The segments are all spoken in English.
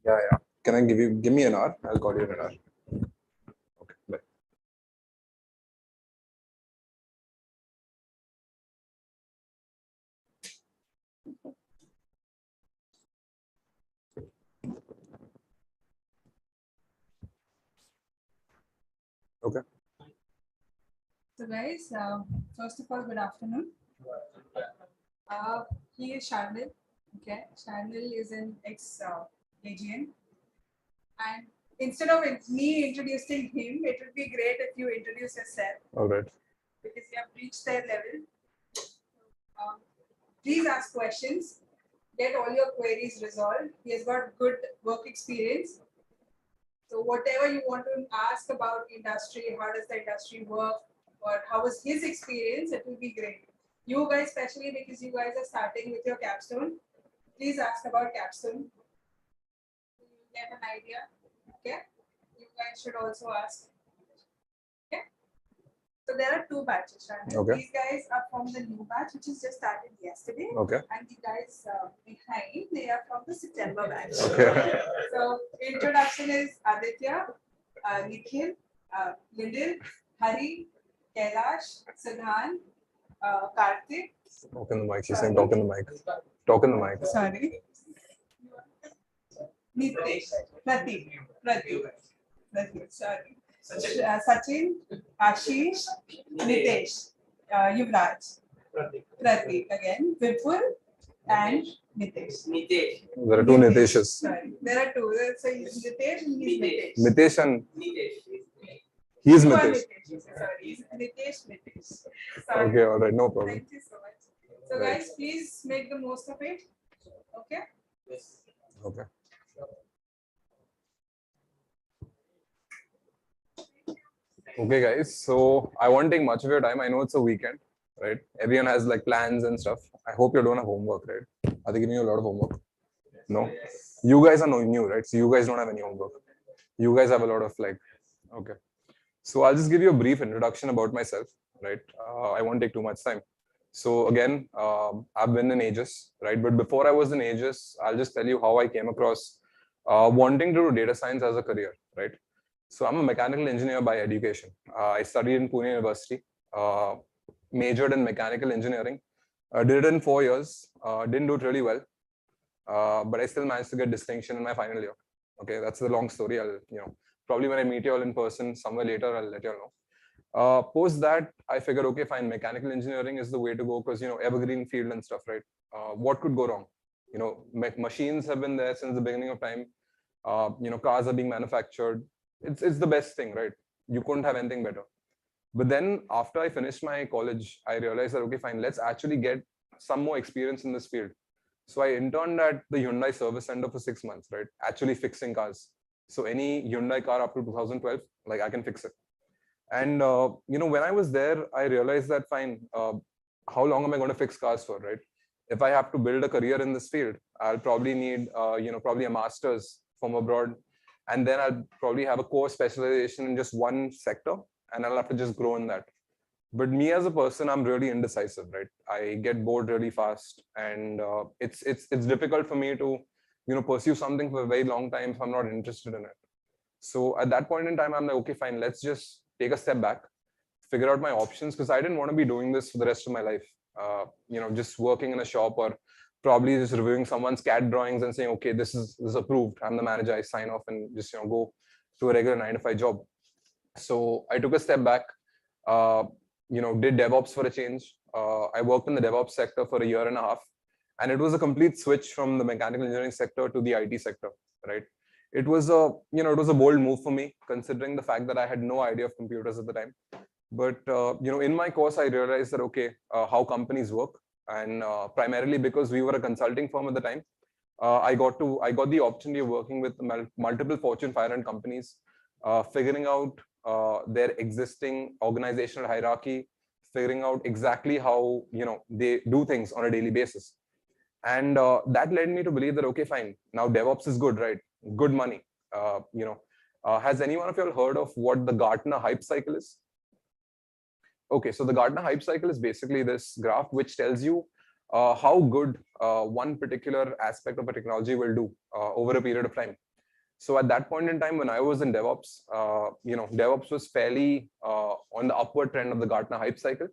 Yeah, yeah. Can I give me an hour? I'll call you in an hour. Okay, bye. Okay. So guys, first of all, good afternoon. He is Sharnel. Okay, Sharnel is an ex-AGN. And instead of me introducing him, it would be great if you introduce yourself. All right. Because you have reached their level. Please ask questions. Get all your queries resolved. He has got good work experience. So whatever you want to ask about industry, how does the industry work, or how was his experience, it will be great. You guys, especially because you guys are starting with your capstone, please ask about capstone. You get an idea. Okay. You guys should also ask. Okay. So there are two batches, right? Okay. These guys are from the new batch, which is just started yesterday. Okay. And the guys behind, they are from the September batch. Okay. So introduction is Aditya, Nikhil, Lindil, Hari, Kailash, Siddhan, Karthik. Talk in the mic. She's saying talk in the mic. Talk in the mic. Sorry. Nitesh, Pratik, sorry. Sachin, Ashish, Nitesh, Yuvraj, Pratik again, Vipul, and Nitesh. There are two Niteshes. Sorry, there are two. So he's Nitesh and he's Nitesh. Mitesh and he is You are Mitesh. Sorry, he's Nitesh. Sorry. Okay, all right, no problem. Thank you so much. So guys, please make the most of it. Okay? Yes. Okay. Okay, guys. So I won't take much of your time. I know it's a weekend, right? Everyone has like plans and stuff. I hope you don't have homework, right? Are they giving you a lot of homework? No. You guys are new, right? So you guys don't have any homework. You guys have a lot of like, okay. So I'll just give you a brief introduction about myself, right? I won't take too much time. So again, I've been in Aegis, right? But before I was in Aegis, I'll just tell you how I came across wanting to do data science as a career, right? So I'm a mechanical engineer by education. I studied in Pune University, majored in mechanical engineering. Did it in 4 years. Didn't do it really well, but I still managed to get distinction in my final year. Okay, that's the long story. I'll, probably when I meet you all in person somewhere later, I'll let you all know. Post that, I figured, okay, fine, mechanical engineering is the way to go because, evergreen field and stuff, right? What could go wrong? Machines have been there since the beginning of time. Cars are being manufactured. It's the best thing, right? You couldn't have anything better. But then after I finished my college, I realized that, okay, fine, let's actually get some more experience in this field. So I interned at the Hyundai service center for 6 months, right? Actually fixing cars. So any Hyundai car up to 2012, like I can fix it. And, when I was there, I realized that, fine, how long am I going to fix cars for, right? If I have to build a career in this field, I'll probably need, probably a master's from abroad. And then I'll probably have a core specialization in just one sector and I'll have to just grow in that. But me as a person, I'm really indecisive, right? I get bored really fast and it's difficult for me to, pursue something for a very long time if I'm not interested in it. So at that point in time, I'm like, okay, fine, let's just take a step back, figure out my options because I didn't want to be doing this for the rest of my life. Just working in a shop or probably just reviewing someone's CAD drawings and saying, okay, this is approved. I'm the manager. I sign off and just go to a regular 9-to-5 job. So I took a step back. Did DevOps for a change. I worked in the DevOps sector for a year and a half, and it was a complete switch from the mechanical engineering sector to the IT sector. Right? It was a bold move for me, considering the fact that I had no idea of computers at the time. But in my course, I realized that how companies work. And primarily because we were a consulting firm at the time, I got the opportunity of working with multiple Fortune 500 companies, figuring out their existing organizational hierarchy, figuring out exactly how they do things on a daily basis, and that led me to believe that, okay, fine, now DevOps is good, right? Good money. Has any one of you all heard of what the Gartner hype cycle is? Okay, so the Gartner hype cycle is basically this graph which tells you how good one particular aspect of a technology will do over a period of time. So at that point in time, when I was in DevOps, DevOps was fairly on the upward trend of the Gartner hype cycle.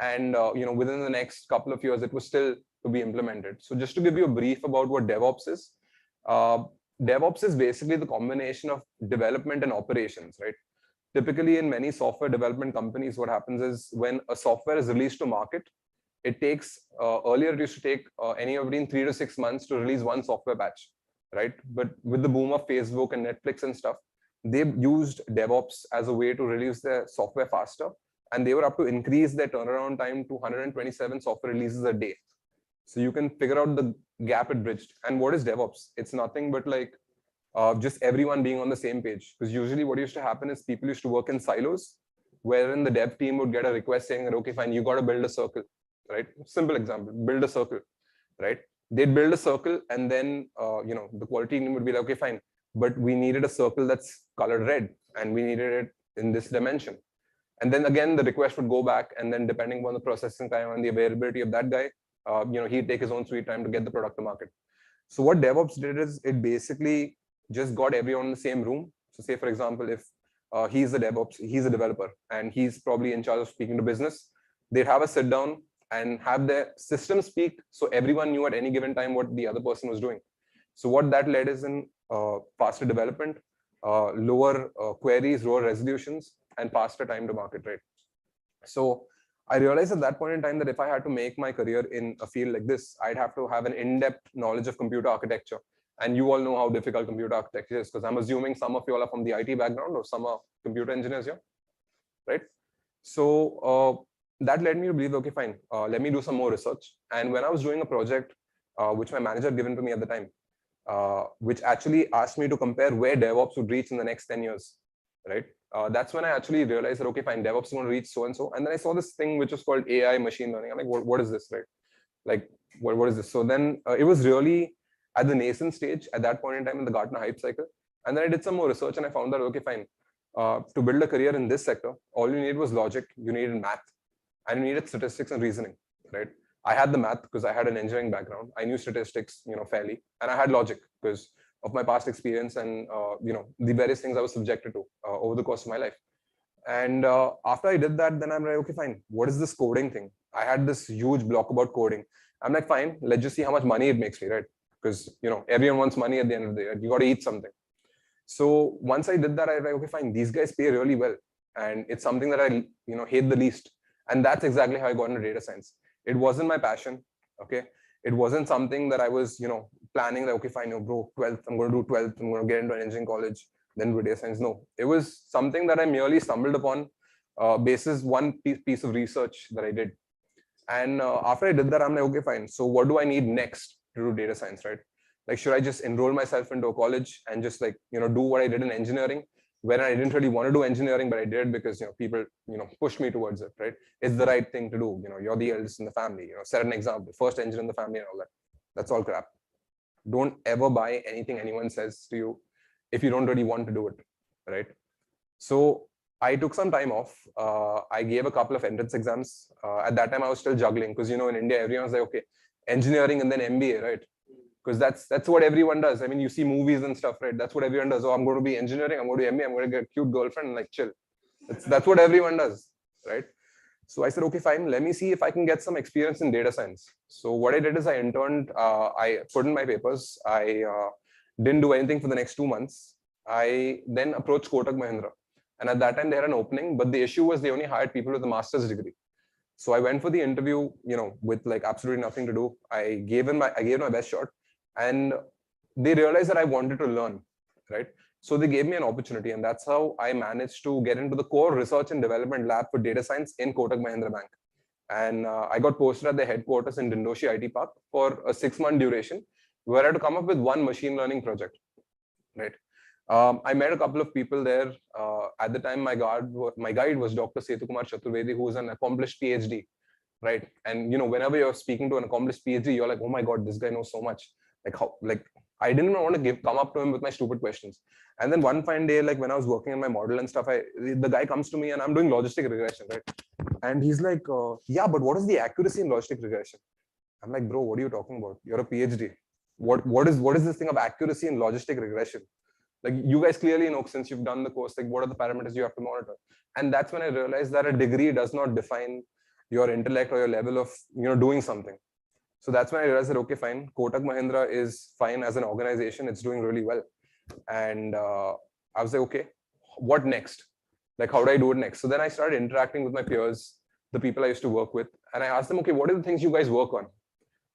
And, within the next couple of years, it was still to be implemented. So just to give you a brief about what DevOps is, DevOps is basically the combination of development and operations, right? Typically in many software development companies, what happens is when a software is released to market, it takes, earlier it used to take anywhere between 3 to 6 months to release one software patch, right? But with the boom of Facebook and Netflix and stuff, they used DevOps as a way to release their software faster. And they were up to increase their turnaround time to 127 software releases a day. So you can figure out the gap it bridged. And what is DevOps? It's nothing but like just everyone being on the same page. Because usually what used to happen is people used to work in silos, wherein the dev team would get a request saying, okay, fine, you got to build a circle, right? Simple example, build a circle, right? They'd build a circle and then, the quality team would be like, okay, fine, but we needed a circle that's colored red and we needed it in this dimension. And then again, the request would go back, and then depending on the processing time and the availability of that guy, he'd take his own sweet time to get the product to market. So what DevOps did is it basically just got everyone in the same room. So say, for example, if he's a DevOps, he's a developer, and he's probably in charge of speaking to business, they'd have a sit down and have their system speak, so everyone knew at any given time what the other person was doing. So what that led is in faster development, lower queries, lower resolutions, and faster time to market, right? So I realized at that point in time that if I had to make my career in a field like this, I'd have to have an in-depth knowledge of computer architecture. And you all know how difficult computer architecture is, because I'm assuming some of you all are from the IT background or some are computer engineers here, right? So that led me to believe, okay, fine, let me do some more research. And when I was doing a project, which my manager had given to me at the time, which actually asked me to compare where DevOps would reach in the next 10 years, right? That's when I actually realized that, okay, fine, DevOps is going to reach so-and-so. And then I saw this thing which was called AI machine learning. I'm like, what is this, right? Like, what is this? So then it was really at the nascent stage at that point in time in the Gartner hype cycle. And then I did some more research and I found that, okay, fine, to build a career in this sector, all you needed was logic, you needed math, and you needed statistics and reasoning, right? I had the math because I had an engineering background. I knew statistics, fairly, and I had logic because of my past experience and the various things I was subjected to over the course of my life. And after I did that, then I'm like, okay, fine. What is this coding thing? I had this huge block about coding. I'm like, fine, let's just see how much money it makes me, right? Because everyone wants money at the end of the day. Right? You got to eat something. So once I did that, I was like, okay, fine. These guys pay really well, and it's something that I hate the least. And that's exactly how I got into data science. It wasn't my passion. Okay, it wasn't something that I was planning. Like, okay, fine, bro, 12th, I'm going to do 12th. I'm going to get into an engineering college, then do data science. No, it was something that I merely stumbled upon basis one piece of research that I did. And after I did that, I'm like, okay, fine. So what do I need next to do data science, right? Like, should I just enroll myself into a college and just like, do what I did in engineering, when I didn't really want to do engineering, but I did because, people, pushed me towards it, right? It's the right thing to do. You're the eldest in the family, set an example, first engineer in the family and all that. That's all crap. Don't ever buy anything anyone says to you if you don't really want to do it, right? So I took some time off. I gave a couple of entrance exams. At that time, I was still juggling because, in India, everyone's like, okay, engineering and then MBA, right? Because that's what everyone does. I mean, you see movies and stuff, right? That's what everyone does. Oh, I'm going to be engineering. I'm going to do MBA. I'm going to get a cute girlfriend and like chill. That's what everyone does, right? So I said, okay, fine. Let me see if I can get some experience in data science. So what I did is I interned. I put in my papers. I didn't do anything for the next 2 months. I then approached Kotak Mahindra. And at that time, they had an opening. But the issue was they only hired people with a master's degree. So I went for the interview, with like absolutely nothing to do. I gave my best shot. And they realized that I wanted to learn, right? So they gave me an opportunity, and that's how I managed to get into the core research and development lab for data science in Kotak Mahindra Bank. And I got posted at the headquarters in Dindoshi IT Park for a 6-month duration, where I had to come up with one machine learning project, right? I met a couple of people there. At the time, my guide was Dr. Setu Kumar Chaturvedi, who is an accomplished PhD, right? And whenever you're speaking to an accomplished PhD, you're like, oh my God, this guy knows so much. Like how, like I didn't even want to come up to him with my stupid questions. And then one fine day, like when I was working on my model and stuff, the guy comes to me and I'm doing logistic regression, right? And he's like, yeah, but what is the accuracy in logistic regression? I'm like, bro, what are you talking about? You're a PhD. What is this thing of accuracy in logistic regression? Like you guys clearly know, since you've done the course, like what are the parameters you have to monitor. And that's when I realized that a degree does not define your intellect or your level of doing something. So that's when I realized that, okay, fine, Kotak Mahindra is fine as an organization, it's doing really well. And I was like, okay, what next? Like, how do I do it next? So then I started interacting with my peers, the people I used to work with, and I asked them, okay, what are the things you guys work on?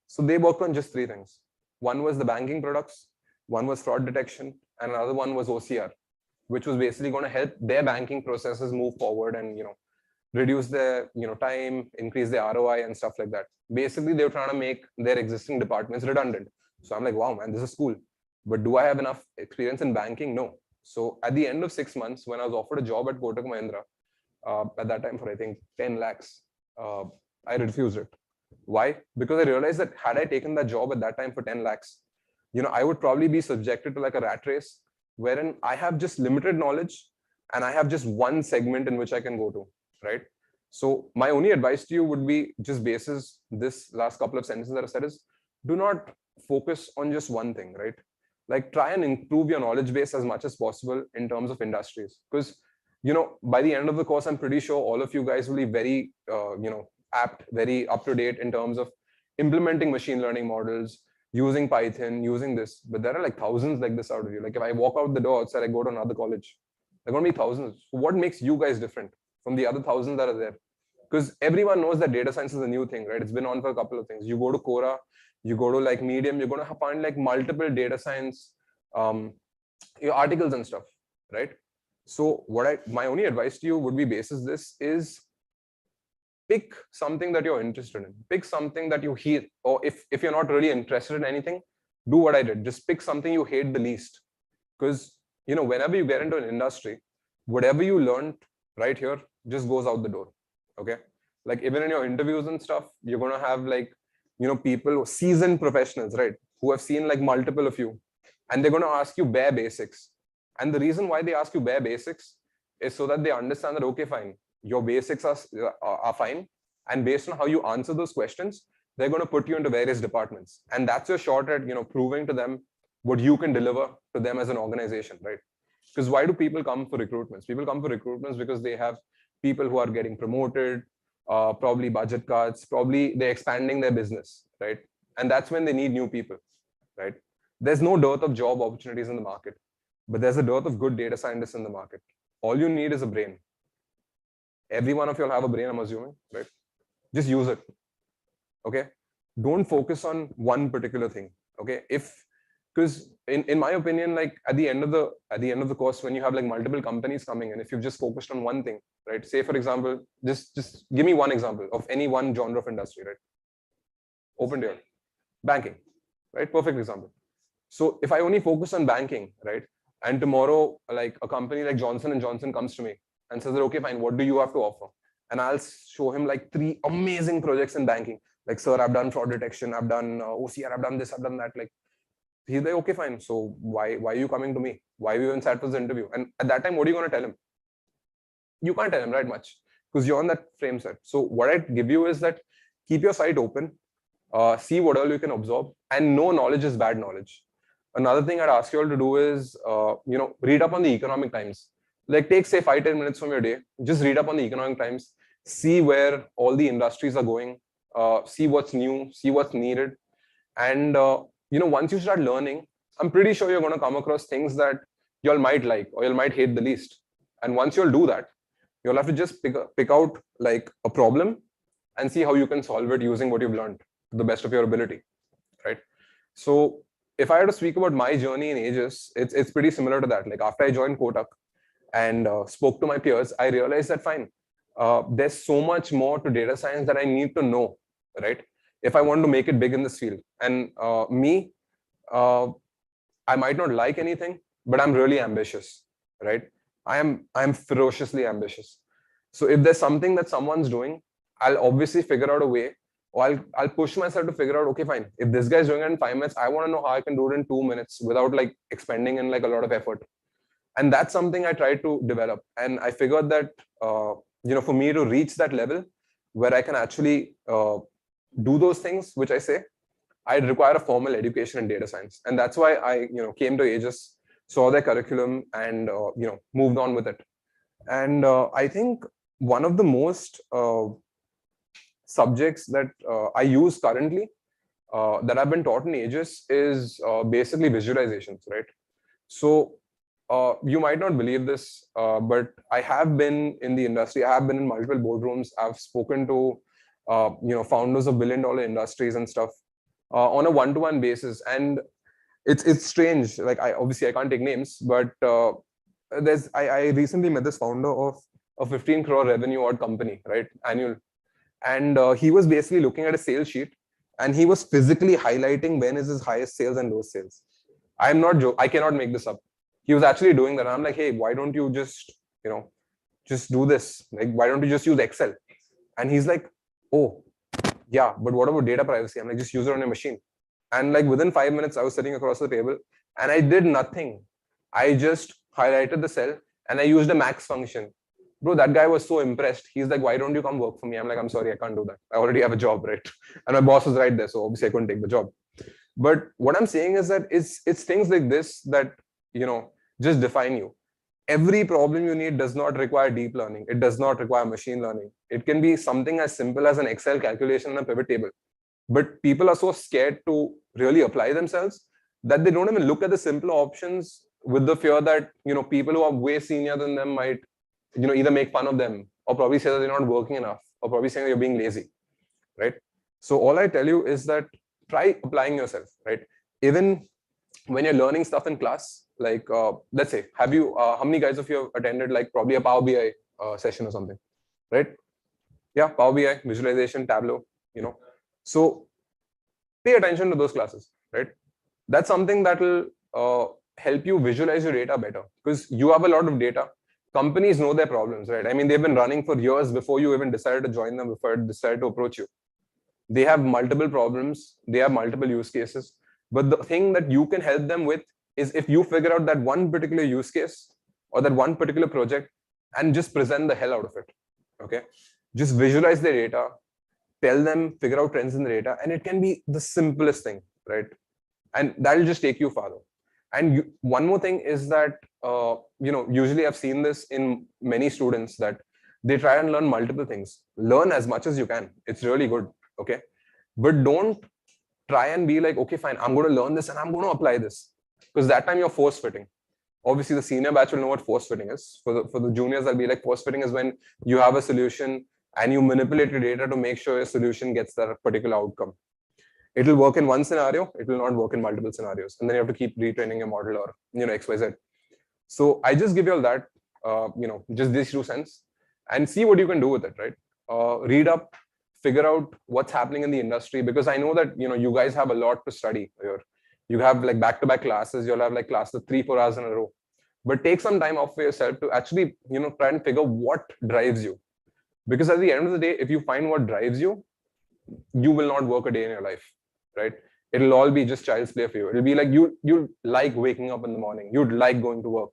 So they worked on just three things. One was the banking products, one was fraud detection, and another one was OCR, which was basically going to help their banking processes move forward and reduce their time, increase their ROI and stuff like that. Basically, they were trying to make their existing departments redundant. So I'm like, wow, man, this is cool. But do I have enough experience in banking? No. So at the end of 6 months, when I was offered a job at Kotak Mahindra, at that time for I think 10 lakhs, I refused it. Why? Because I realized that had I taken that job at that time for 10 lakhs, I would probably be subjected to like a rat race wherein I have just limited knowledge and I have just one segment in which I can go to, right? So my only advice to you would be, just basis this last couple of sentences that I said, is do not focus on just one thing, right? Like try and improve your knowledge base as much as possible in terms of industries. Because, by the end of the course, I'm pretty sure all of you guys will be very, apt, very up to date in terms of implementing machine learning models, using Python, using this. But there are like thousands like this out of you. Like if I walk out the door outside, I go to another college, there are going to be thousands. So what makes you guys different from the other thousands that are there? Because everyone knows that data science is a new thing, right? It's been on for a couple of things. You go to Quora, you go to like Medium, you're going to find like multiple data science articles and stuff, right? So my only advice to you would be, basis this, is pick something that you're interested in. Pick something that you hate, or if you're not really interested in anything, do what I did. Just pick something you hate the least. Because whenever you get into an industry, whatever you learned right here just goes out the door. Okay, like even in your interviews and stuff, you're going to have like people, seasoned professionals, right, who have seen like multiple of you, and they're going to ask you bare basics. And the reason why they ask you bare basics is so that they understand that, okay, fine, your basics are fine, and based on how you answer those questions, they're going to put you into various departments, and that's your shot at proving to them what you can deliver to them as an organization, right? Because why do people come for recruitments? People come for recruitments because they have people who are getting promoted, probably budget cuts, probably they're expanding their business, right? And that's when they need new people, right? There's no dearth of job opportunities in the market, but there's a dearth of good data scientists in the market. All you need is a brain. Every one of you will have a brain, I'm assuming, right? Just use it. Okay, don't focus on one particular thing. Okay, because in my opinion, like at the end of the course, when you have like multiple companies coming in, if you've just focused on one thing, right? Say for example, just give me one example of any one genre of industry, right? Open door. Banking, right? Perfect example. So if I only focus on banking, right, and tomorrow like a company like Johnson and Johnson comes to me and says that, okay, fine, what do you have to offer? And I'll show him like 3 amazing projects in banking. Like, sir, I've done fraud detection, I've done OCR, I've done this, I've done that. Like, he's like, okay, fine. So why are you coming to me? Why are you even sat for the interview? And at that time, what are you going to tell him? You can't tell him, right, much, because you're on that frame set. So what I'd give you is that keep your site open, see what all you can absorb, and no knowledge is bad knowledge. Another thing I'd ask you all to do is, read up on the economic times. Like take, say, 5-10 minutes from your day, just read up on the economic times, see where all the industries are going, see what's new, see what's needed. And, once you start learning, I'm pretty sure you're going to come across things that you all might like or you might hate the least. And once you'll do that, you'll have to just pick out like a problem and see how you can solve it using what you've learned to the best of your ability, right? So if I had to speak about my journey in Aegis, it's pretty similar to that. Like after I joined Kotak and spoke to my peers, I realized that fine, there's so much more to data science that I need to know, right? If I want to make it big in this field. And I might not like anything, but I'm really ambitious, right? I'm ferociously ambitious. So if there's something that someone's doing, I'll obviously figure out a way, or I'll push myself to figure out, okay, fine, if this guy's doing it in 5 minutes, I want to know how I can do it in 2 minutes without like expending in like a lot of effort. And that's something I tried to develop. And I figured that, for me to reach that level where I can actually do those things, which I say, I'd require a formal education in data science. And that's why I, came to Aegis, saw their curriculum, and moved on with it. And I think one of the most subjects that I use currently, that I've been taught in ages, is basically visualizations, right? So you might not believe this, but I have been in the industry. I have been in multiple boardrooms. I've spoken to founders of billion-dollar industries and stuff on a one-to-one basis, and it's strange. Like, I can't take names, but I recently met this founder of a 15 crore revenue odd company, right, annual, and he was basically looking at a sales sheet, and he was physically highlighting when is his highest sales and lowest sales. I'm not joking. I cannot make this up. He was actually doing that. I'm like, hey, why don't you just just do this? Like, why don't you just use Excel? And he's like, oh yeah, but what about data privacy? I'm like, just use it on your machine. And like within 5 minutes, I was sitting across the table and I did nothing. I just highlighted the cell and I used a max function. Bro, that guy was so impressed. He's like, why don't you come work for me? I'm like, I'm sorry, I can't do that. I already have a job, right? And my boss was right there. So obviously I couldn't take the job. But what I'm saying is that it's things like this that, just define you. Every problem you need does not require deep learning. It does not require machine learning. It can be something as simple as an Excel calculation and a pivot table. But people are so scared to really apply themselves that they don't even look at the simpler options, with the fear that people who are way senior than them might either make fun of them or probably say that they're not working enough or probably saying that you're being lazy, right? So all I tell you is that try applying yourself, right? Even when you're learning stuff in class, like let's say, have you how many guys of you have attended like probably a Power BI session or something, right? Yeah, Power BI, visualization, Tableau, so pay attention to those classes, right? That's something that will help you visualize your data better, because you have a lot of data. Companies know their problems, right? I mean, they've been running for years before you even decided to join them, before it decided to approach you. They have multiple problems, they have multiple use cases. But the thing that you can help them with is if you figure out that one particular use case or that one particular project and just present the hell out of it. Okay. Just visualize their data, tell them, figure out trends in the data, and it can be the simplest thing, right? And that'll just take you farther. And one more thing is that, usually I've seen this in many students, that they try and learn multiple things. Learn as much as you can. It's really good. Okay. But don't try and be like, okay, fine, I'm going to learn this and I'm going to apply this. Because that time you're force fitting. Obviously, the senior batch will know what force fitting is. For the juniors, I'll be like, force fitting is when you have a solution and you manipulate your data to make sure your solution gets that particular outcome. It will work in one scenario, it will not work in multiple scenarios. And then you have to keep retraining your model or, XYZ. So I just give you all that, just these 2 cents and see what you can do with it, right? Read up, figure out what's happening in the industry, because I know that, you guys have a lot to study here. You have like back-to-back classes, you'll have like classes 3-4 hours in a row. But take some time off for yourself to actually, try and figure what drives you. Because at the end of the day, if you find what drives you, you will not work a day in your life, right? It'll all be just child's play for you. It'll be like you like waking up in the morning. You'd like going to work,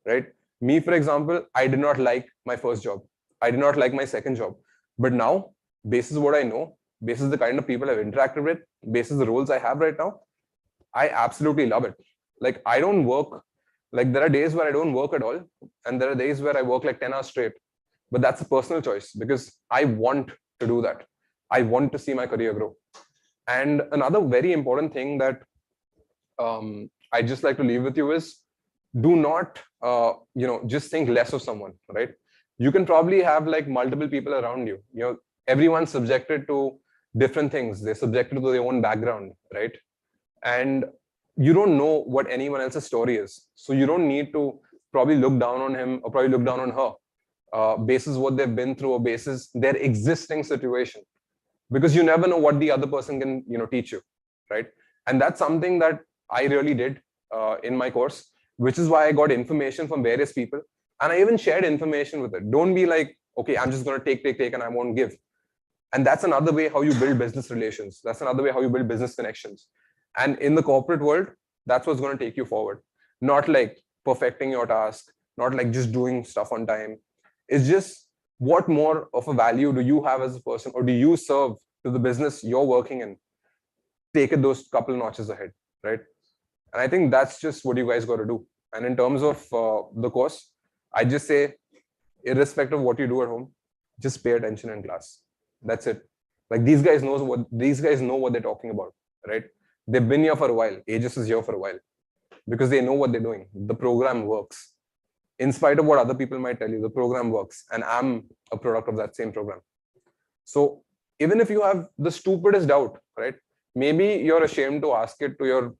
right? Me, for example, I did not like my first job. I did not like my second job. But now, basis what I know, basis the kind of people I've interacted with, basis the roles I have right now, I absolutely love it. Like, I don't work, like there are days where I don't work at all. And there are days where I work like 10 hours straight. But that's a personal choice, because I want to do that. I want to see my career grow. And another very important thing that I just like to leave with you is, do not, just think less of someone, right? You can probably have like multiple people around you. Everyone's subjected to different things. They're subjected to their own background, right? And you don't know what anyone else's story is. So you don't need to probably look down on him or probably look down on her, basis what they've been through or basis their existing situation. Because you never know what the other person can, teach you, right? And that's something that I really did in my course, which is why I got information from various people. And I even shared information with it. Don't be like, okay, I'm just going to take, and I won't give. And that's another way how you build business relations. That's another way how you build business connections. And in the corporate world, that's what's going to take you forward. Not like perfecting your task, not like just doing stuff on time. It's just, what more of a value do you have as a person, or do you serve to the business you're working in? Take it those couple notches ahead, right? And I think that's just what you guys got to do. And in terms of the course, I just say, irrespective of what you do at home, just pay attention in class. That's it. Like these guys know what they're talking about, right? They've been here for a while. Aegis is here for a while because they know what they're doing. The program works. In spite of what other people might tell you, the program works, and I'm a product of that same program. So even if you have the stupidest doubt, right? Maybe you're ashamed to ask it to your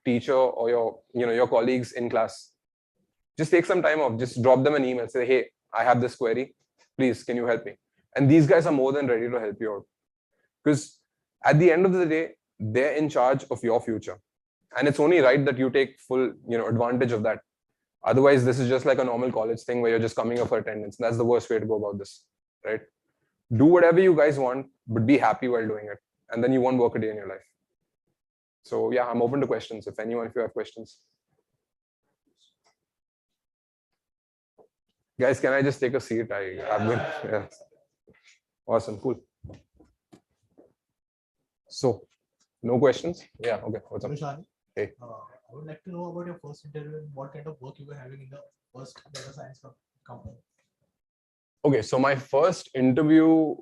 teacher or your colleagues in class. Just take some time off. Just drop them an email. Say, hey, I have this query. Please, can you help me? And these guys are more than ready to help you out. Because at the end of the day, they're in charge of your future. And it's only right that you take full advantage of that. Otherwise, this is just like a normal college thing where you're just coming up for attendance. That's the worst way to go about this, right? Do whatever you guys want, but be happy while doing it. And then you won't work a day in your life. So yeah, I'm open to questions. If you have questions. Guys, can I just take a seat? I've been, yeah. Awesome, cool. So, no questions? Yeah, okay. What's up? Sharnel, Hey. I would like to know about your first interview and what kind of work you were having in the first data science company. Okay, so my first interview,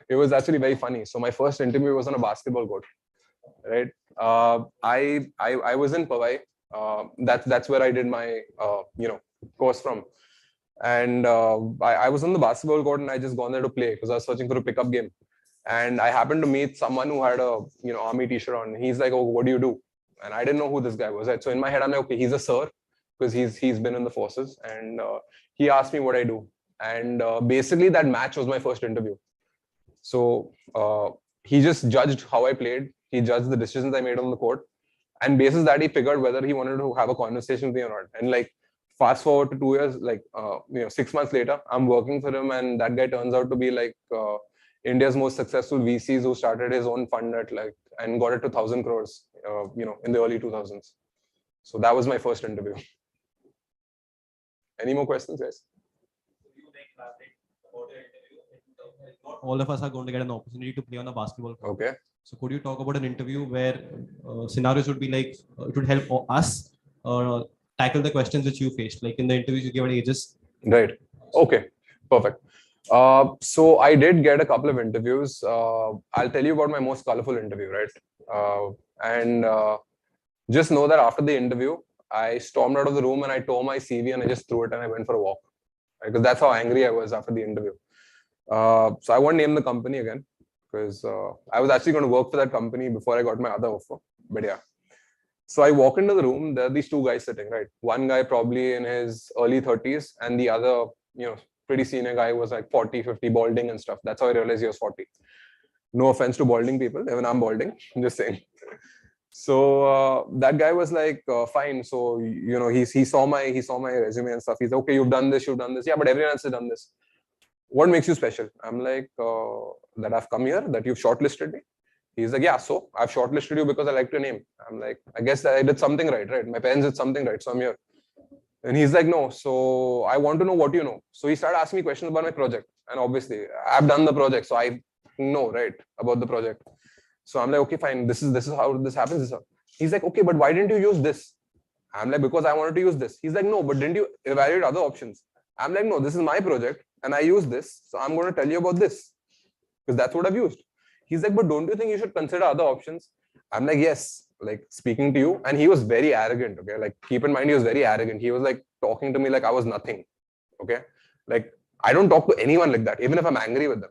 it was actually very funny. So my first interview was on a basketball court, right? I was in Powai. That's where I did my course from. And I was on the basketball court and I just gone there to play because I was searching for a pickup game. And I happened to meet someone who had a army t-shirt on. He's like, oh, what do you do? And I didn't know who this guy was. Right? So in my head, I'm like, okay, he's a sir because he's been in the forces. And he asked me what I do. And basically that match was my first interview. So he just judged how I played. He judged the decisions I made on the court. And basis that he figured whether he wanted to have a conversation with me or not. And like fast forward to 2 years, like 6 months later, I'm working for him, and that guy turns out to be like India's most successful VCs who started his own fund at and got it to 1,000 crores, in the early 2000s. So that was my first interview. Any more questions, guys? Not all of us are going to get an opportunity to play on a basketball court. Okay. So could you talk about an interview where scenarios would be like, it would help us tackle the questions which you faced, like in the interviews you gave at Aegis? Right. Okay. Perfect. So I did get a couple of interviews. I'll tell you about my most colorful interview, right? And just know that after the interview, I stormed out of the room and I tore my CV and I just threw it and I went for a walk. Right? Because that's how angry I was after the interview. So I won't name the company again because I was actually going to work for that company before I got my other offer. But yeah. So I walk into the room, there are these two guys sitting, right? One guy probably in his early 30s and the other, pretty senior guy was like 40, 50, balding and stuff. That's how I realized he was 40. No offense to balding people, even I'm balding, I'm just saying. So that guy was like, fine. So, he saw my resume and stuff. He's like, okay, you've done this. Yeah, but everyone else has done this. What makes you special? I'm like, that I've come here, that you've shortlisted me. He's like, yeah, so I've shortlisted you because I liked your name. I'm like, I guess that I did something right? My parents did something right, so I'm here. And he's like, no, so I want to know what you know. So he started asking me questions about my project. And obviously, I've done the project, so I know, right, about the project. So I'm like, okay, fine, this is how this happens. He's like, okay, but why didn't you use this? I'm like, because I wanted to use this. He's like, no, but didn't you evaluate other options? I'm like, no, this is my project and I use this. So I'm going to tell you about this because that's what I've used. He's like, but don't you think you should consider other options? I'm like, yes, like speaking to you. And he was very arrogant. Okay. Like keep in mind, he was very arrogant. He was like talking to me like I was nothing. Okay. Like I don't talk to anyone like that, even if I'm angry with them.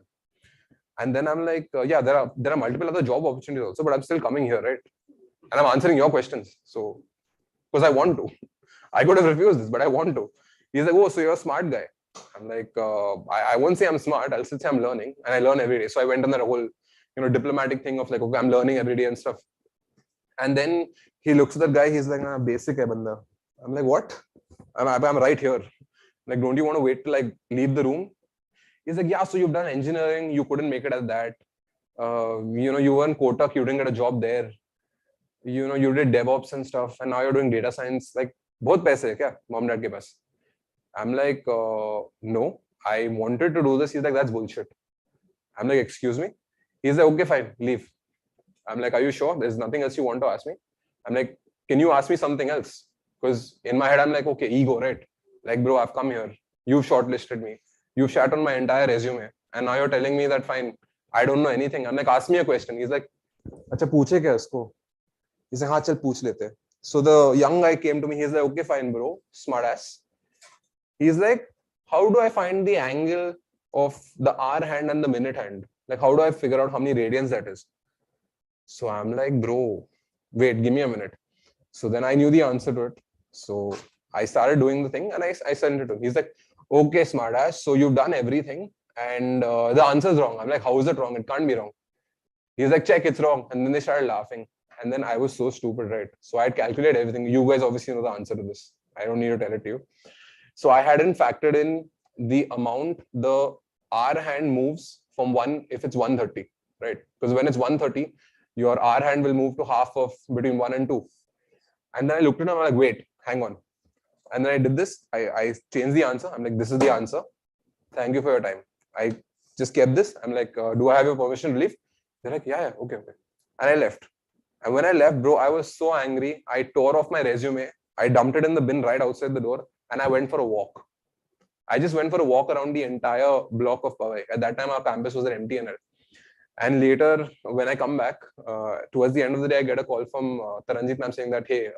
And then I'm like, yeah, there are multiple other job opportunities also, but I'm still coming here, right? And I'm answering your questions. So, because I want to. I could have refused this, but I want to. He's like, oh, so you're a smart guy. I'm like, I won't say I'm smart. I'll still say I'm learning, and I learn every day. So I went on that whole, diplomatic thing of like, okay, I'm learning every day and stuff. And then he looks at that guy. He's like, basic hai banda. I'm like, what? I'm right here. Like, don't you want to wait to like leave the room? He's like, yeah, so you've done engineering. You couldn't make it as that. You were in Kotak. You didn't get a job there. You did DevOps and stuff. And now you're doing data science. Like, bahut paise hai kya? Mom, dad ke paas. I'm like, no, I wanted to do this. He's like, that's bullshit. I'm like, excuse me? He's like, okay, fine, leave. I'm like, are you sure? There's nothing else you want to ask me? I'm like, can you ask me something else? Because in my head, I'm like, okay, ego, right? Like, bro, I've come here. You've shortlisted me. You've shat on my entire resume. And now you're telling me that, fine, I don't know anything. I'm like, ask me a question. He's like, acha, पूछे क्या इसको? He's like, हाँ, चल पूछ लेते. So the young guy came to me. He's like, okay, fine, bro. Smart ass. He's like, how do I find the angle of the hour hand and the minute hand? Like, how do I figure out how many radians that is? So I'm like, bro, wait, give me a minute. So then I knew the answer to it. So I started doing the thing and I sent it to him. He's like, okay, smartass. So you've done everything and the answer's wrong. I'm like, how is it wrong? It can't be wrong. He's like, check, it's wrong. And then they started laughing. And then I was so stupid, right? So I had calculated everything. You guys obviously know the answer to this. I don't need to tell it to you. So I hadn't factored in the amount the R hand moves from one if it's 130, right? Because when it's 130, your R hand will move to half of between 1 and 2. And then I looked at him, I'm like, wait, hang on. And then I did this. I changed the answer. I'm like, this is the answer. Thank you for your time. I just kept this. I'm like, do I have your permission to leave? They're like, yeah, okay. And I left. And when I left, bro, I was so angry. I tore off my resume. I dumped it in the bin right outside the door. And I went for a walk. I just went for a walk around the entire block of Powai. At that time, our campus was an MTNL. And later, when I come back, towards the end of the day, I get a call from Taranjit ma'am saying that, hey,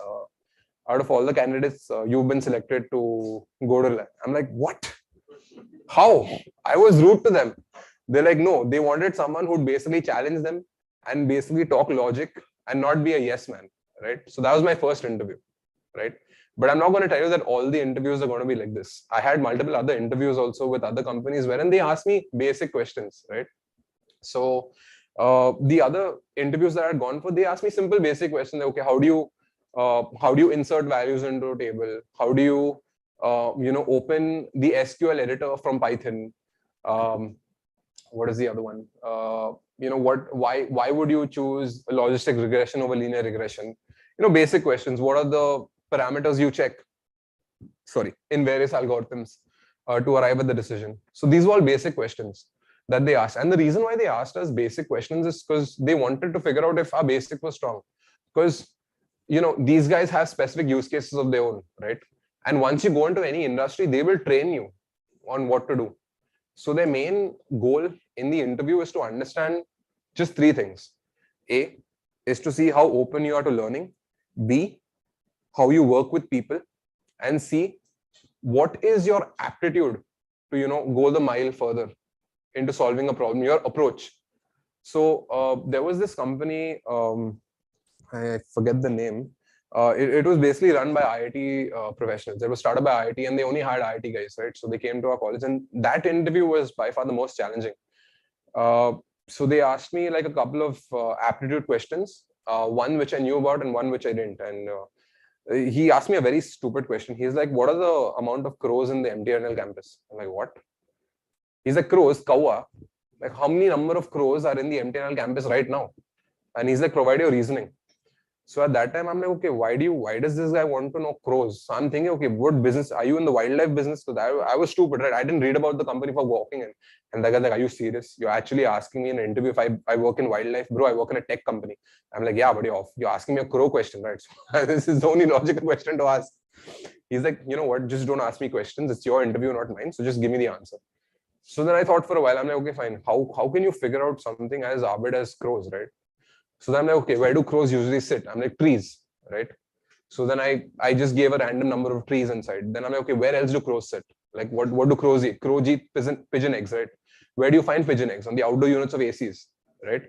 out of all the candidates, you've been selected to go to lab. I'm like, what? How? I was rude to them. They're like, no, they wanted someone who'd basically challenge them and basically talk logic and not be a yes man, right? So that was my first interview, right? But I'm not going to tell you that all the interviews are going to be like this. I had multiple other interviews also with other companies wherein they asked me basic questions, right? So the other interviews that I had gone for, they asked me simple basic questions. Okay, how do you insert values into a table? How do you open the SQL editor from Python? What is the other one? Why would you choose logistic regression over linear regression? Basic questions. What are the parameters you check? In various algorithms to arrive at the decision. So these were all basic questions that they asked. And the reason why they asked us basic questions is because they wanted to figure out if our basic was strong. Because, these guys have specific use cases of their own, right? And once you go into any industry, they will train you on what to do. So their main goal in the interview is to understand just three things. A is to see how open you are to learning. B, how you work with people. And C, what is your aptitude to, go the mile further into solving a problem, your approach. So there was this company, I forget the name. It was basically run by IIT professionals. It was started by IIT and they only hired IIT guys, right? So they came to our college and that interview was by far the most challenging. So they asked me like a couple of aptitude questions, one which I knew about and one which I didn't. And he asked me a very stupid question. He's like, what are the amount of crows in the MTNL campus? I'm like, what? He's like, crows, kawa. Like, how many number of crows are in the MTNL campus right now? And he's like, provide your reasoning. So at that time, I'm like, okay, why does this guy want to know crows? So I'm thinking, okay, what business? Are you in the wildlife business? So I was stupid, right? I didn't read about the company for walking in. And the guy's like, are you serious? You're actually asking me in an interview if I work in wildlife? Bro, I work in a tech company. I'm like, yeah, but you're asking me a crow question, right? So this is the only logical question to ask. He's like, you know what? Just don't ask me questions. It's your interview, not mine. So just give me the answer. So then I thought for a while, I'm like, okay, fine. How can you figure out something as arbid as crows, right? So then I'm like, okay, where do crows usually sit? I'm like, trees, right? So then I just gave a random number of trees inside. Then I'm like, okay, where else do crows sit? Like, what do crows eat? Crows eat pigeon eggs, right? Where do you find pigeon eggs? On the outdoor units of ACs, right?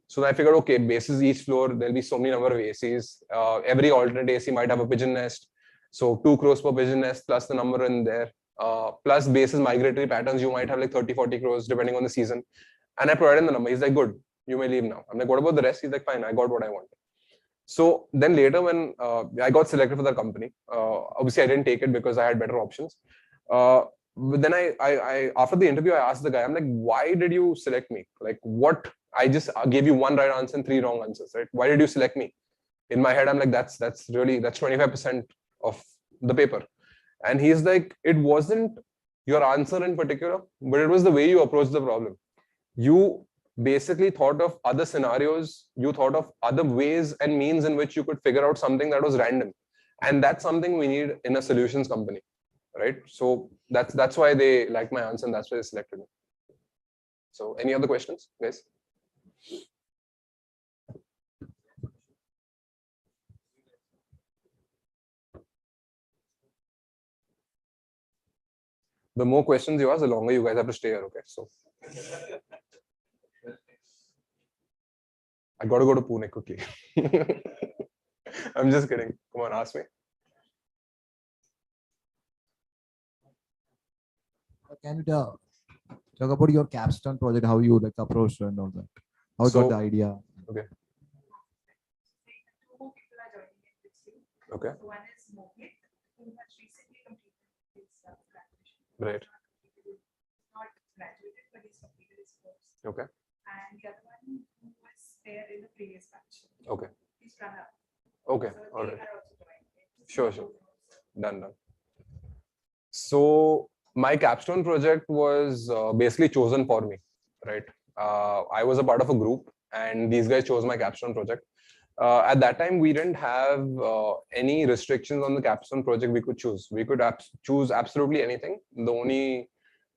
So I figured, okay, bases each floor, there'll be so many number of ACs. Every alternate AC might have a pigeon nest. So 2 crows per pigeon nest plus the number in there. Plus bases migratory patterns, you might have like 30, 40 crows depending on the season. And I provided the number. He's like, good, you may leave now. I'm like, what about the rest? He's like, fine, I got what I want. So then later when I got selected for the company, obviously I didn't take it because I had better options. But then I after the interview, I asked the guy, I'm like, why did you select me? Like what? I just gave you 1 right answer and 3 wrong answers, right? Why did you select me? In my head, I'm like, that's 25% of the paper. And he's like, it wasn't your answer in particular, but it was the way you approached the problem. You basically thought of other scenarios, you thought of other ways and means in which you could figure out something that was random. And that's something we need in a solutions company, right? So that's why they like my answer, and that's why they selected me. So any other questions, guys? The more questions you ask, the longer you guys have to stay here. Okay, so I got to go to Pune quickly. I'm just kidding. Come on, ask me. Can you talk about your Capstone project, how you like approached and all that? How you got the idea? Okay. Two people are joining in this team. Okay. So one is Mohit, who has recently completed his graduation. Right. Not graduated, but he's completed his course. Okay. And the other one who was there in the previous batch. Okay. He's Pranav. Okay. So All they right. are also joining. Sure. Done. So my capstone project was basically chosen for me, right? I was a part of a group, and these guys chose my capstone project. At that time, we didn't have any restrictions on the capstone project we could choose. We could choose absolutely anything. The only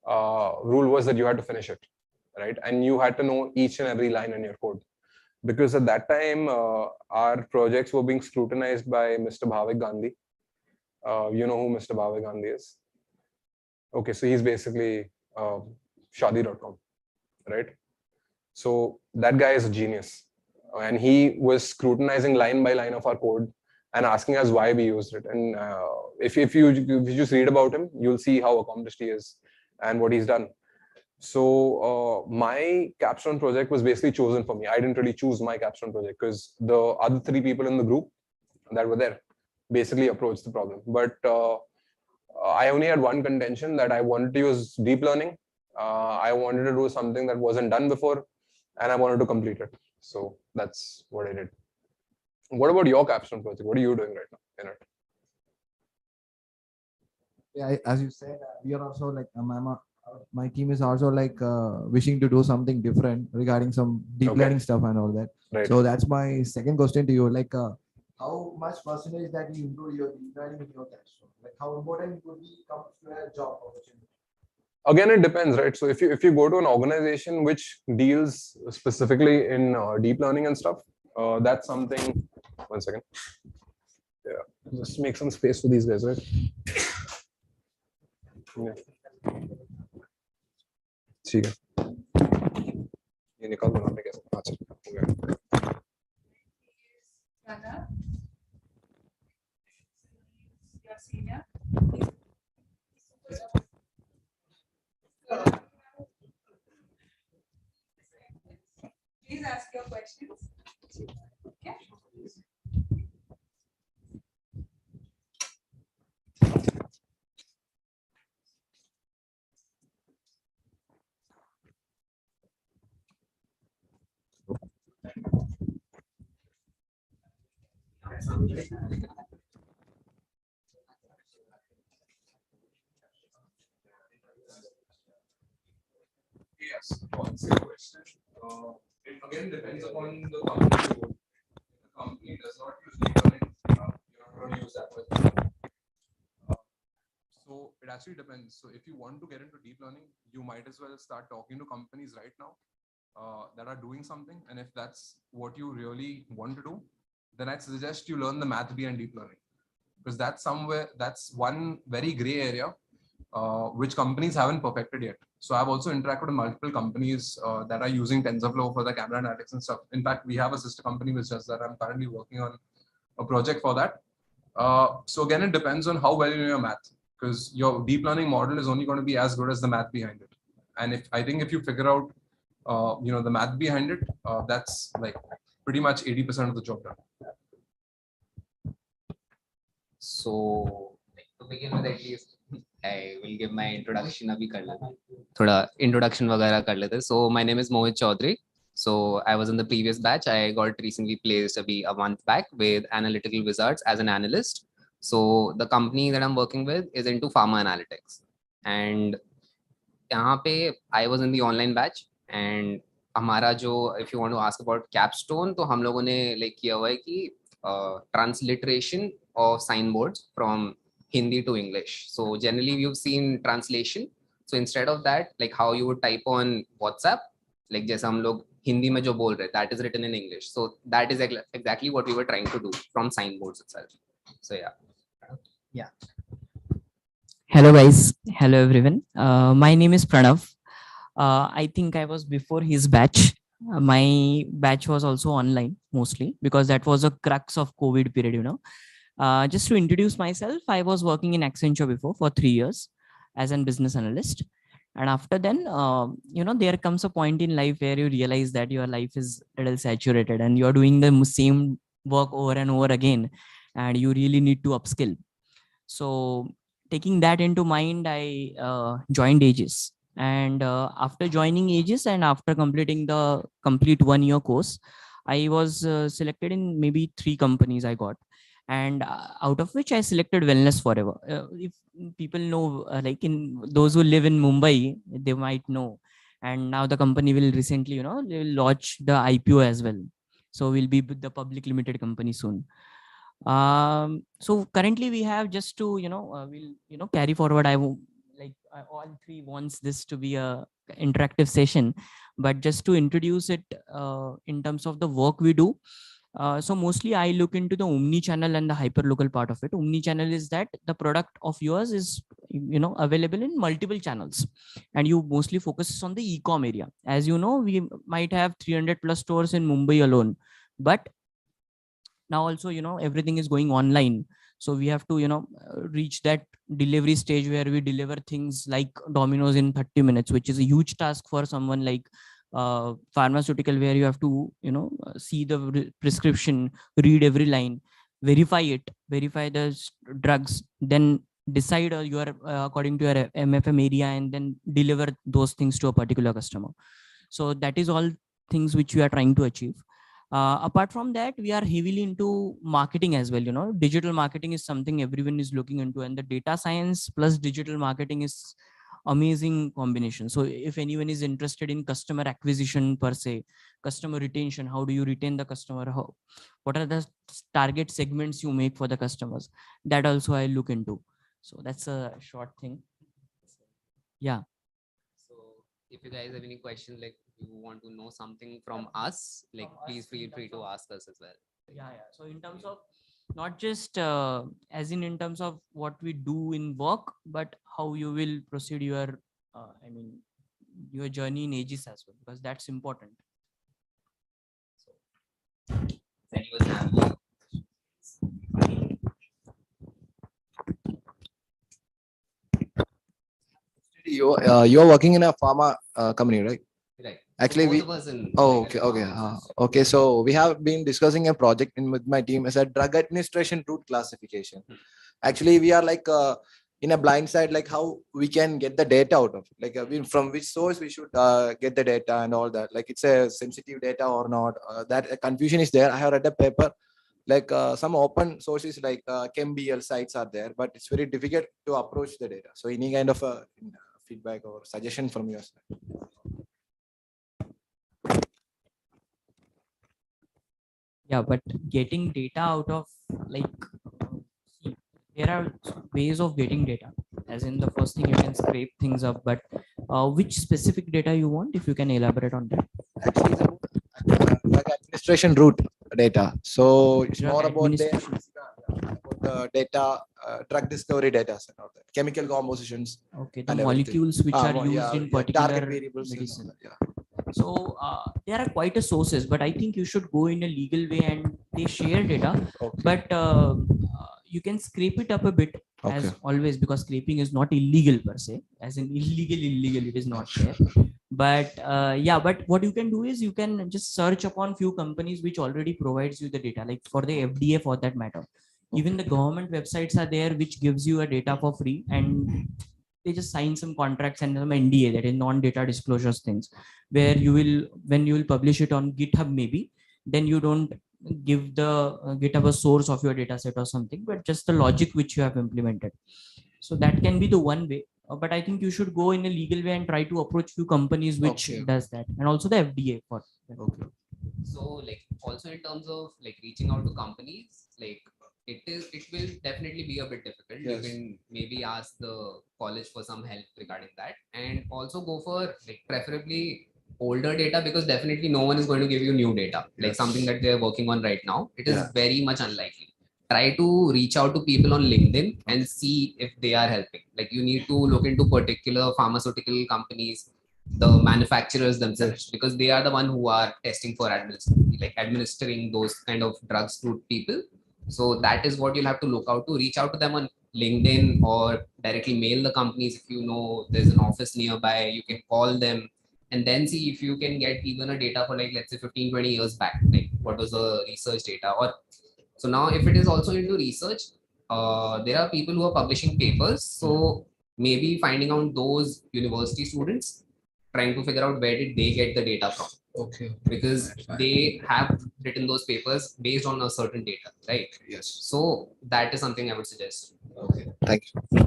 rule was that you had to finish it, right? And you had to know each and every line in your code. Because at that time, our projects were being scrutinized by Mr. Bhavik Gandhi. You know who Mr. Bhavik Gandhi is? Okay, so he's basically Shadi.com, right? So that guy is a genius. And he was scrutinizing line by line of our code and asking us why we used it. And if you just read about him, you'll see how accomplished he is and what he's done. So my capstone project was basically chosen for me. I didn't really choose my capstone project because the other three people in the group that were there basically approached the problem. But I only had one contention, that I wanted to use deep learning. I wanted to do something that wasn't done before, and I wanted to complete it. So that's what I did. What about your capstone project? What are you doing right now in it? Yeah, as you said, we are also like my team is also like wishing to do something different regarding some deep Okay. learning stuff and all that. Right. So that's my second question to you. Like, how much percentage that you include your deep learning in your capstone? Like, how important would be comes to a job opportunity? Again, it depends, right? So if you go to an organization which deals specifically in deep learning and stuff, that's something. 1 second. Yeah, just make some space for these guys, right? Yeah. ठीक है. ये निकाल दो ना आपने कैसे? अच्छा, हो गया. Pranav, your senior. Please ask your questions. Okay. Yes, to answer your question, it again depends upon the company you work. If the company does not use deep learning, you're not going to use that much. So it actually depends. So if you want to get into deep learning, you might as well start talking to companies right now that are doing something. And if that's what you really want to do, then I'd suggest you learn the math behind deep learning, because that's one very gray area which companies haven't perfected yet. So I've also interacted with multiple companies that are using TensorFlow for the camera analytics and stuff. In fact, we have a sister company which does that. I'm currently working on a project for that. So again, it depends on how well you know your math, because your deep learning model is only going to be as good as the math behind it. And if you figure out the math behind it, that's like pretty much 80% of the job done. So, to begin with, at least I will give my introduction. अभी कर लेते हैं. थोड़ा introduction वगैरह कर लेते हैं. So my name is Mohit Chaudhary. So I was in the previous batch. I got recently placed a month back with Analytical Wizards as an analyst. So the company that I'm working with is into pharma analytics. And यहाँ पे I was in the online batch. And हमारा जो, if you want to ask about Capstone, तो हम लोगों ने like किया हुआ है कि transliteration of signboards from Hindi to English. So generally you've seen translation. So instead of that, like how you would type on WhatsApp, like जैसे हम लोग हिंदी में जो बोल रहे, that is written in English. So that is exactly what we were trying to do from signboards itself. So yeah. Hello guys, hello everyone. My name is Pranav. I think I was before his batch. My batch was also online mostly because that was a crux of COVID period, you know. Just to introduce myself, I was working in Accenture before for 3 years as a business analyst. And after then, there comes a point in life where you realize that your life is a little saturated and you're doing the same work over and over again, and you really need to upskill. So taking that into mind, I joined Aegis. And after joining Aegis and after completing the complete 1 year course, I was selected in maybe 3 companies I got. And out of which I selected Wellness Forever. If people know, like in those who live in Mumbai, they might know. And now the company will recently, they will launch the IPO as well. So we'll be with the public limited company soon. So currently we have, just to we'll carry forward, all 3 wants this to be a interactive session, but just to introduce it in terms of the work we do. So mostly I look into the omni channel and the hyper local part of it. Omni channel is that the product of yours is available in multiple channels, and you mostly focus on the e-com area. As you know, we might have 300 plus stores in Mumbai alone, but now also everything is going online. So we have to reach that delivery stage where we deliver things like Domino's in 30 minutes, which is a huge task for someone like pharmaceutical, where you have to see the prescription, read every line, verify the drugs, then decide your according to your MFM area, and then deliver those things to a particular customer. So that is all things which we are trying to achieve. Apart from that, we are heavily into marketing as well. Digital marketing is something everyone is looking into, and the data science plus digital marketing is amazing combination. So if anyone is interested in customer acquisition per se, customer retention, how do you retain the customer, what are the target segments you make for the customers, that also I look into. So that's a short thing. Yeah. So if you guys have any questions, like you want to know something from us, like please feel free to ask us as well. Yeah. So in terms of not just as in terms of what we do in work, but how you will proceed your your journey in Aegis as well, because that's important. If anyone have any You're working in a pharma company, right? right. Actually, both we. of us in Oh, like okay, a okay, pharma. okay. So we have been discussing a project with my team as a drug administration route classification. Actually, we are like in a blind side, like how we can get the data out of it. Like from which source we should get the data and all that. Like it's a sensitive data or not. That confusion is there. I have read a paper. Like some open sources like ChemBL sites are there, but it's very difficult to approach the data. So any kind of feedback or suggestion from your side? Yeah, but getting data out of see, there are ways of getting data. As in, the first thing, you can scrape things up, but which specific data you want, if you can elaborate on that. Actually, it's about drug administration route data. So it's Drug more about administration. the data, drug discovery data and all that, chemical compositions. Okay, the and everything. molecules which are used Yeah, in yeah, particular target variables and all medicine. that, yeah. So there are quite a sources, but I think you should go in a legal way, and they share data. Okay. But you can scrape it up a bit, as Okay. always, because scraping is not illegal per se. As in illegal, it is not there. But yeah, but what you can do is you can just search upon few companies which already provides you the data, like for the FDA for that matter. Even the government websites are there which gives you a data for free, and they just sign some contracts and some NDA, that is non-data disclosures things, where you will, when you will publish it on GitHub maybe, then you don't give the GitHub a source of your data set or something, but just the logic which you have implemented. So that can be the one way. But I think you should go in a legal way and try to approach few companies which does that, and also the FDA for that. Okay. So like also in terms of like reaching out to companies, like it will definitely be a bit difficult. You Yes. can maybe ask the college for some help regarding that, and also go for like preferably older data, because definitely no one is going to give you new data, like Yes. something that they're working on right now. It is Yeah. very much unlikely. Try to reach out to people on LinkedIn and see if they are helping. Like you need to look into particular pharmaceutical companies, the manufacturers themselves, because they are the one who are testing for administering those kind of drugs to people. So that is what you'll have to look out to. Reach out to them on LinkedIn or directly mail the companies. If you know there's an office nearby, you can call them and then see if you can get even a data for like, let's say 15, 20 years back, like what was the research data. Or so now if it is also into research, there are people who are publishing papers. So maybe finding out those university students, trying to figure out where did they get the data from, Okay. because they have written those papers based on a certain data, right? Yes. So that is something I would suggest. Okay. Thank you.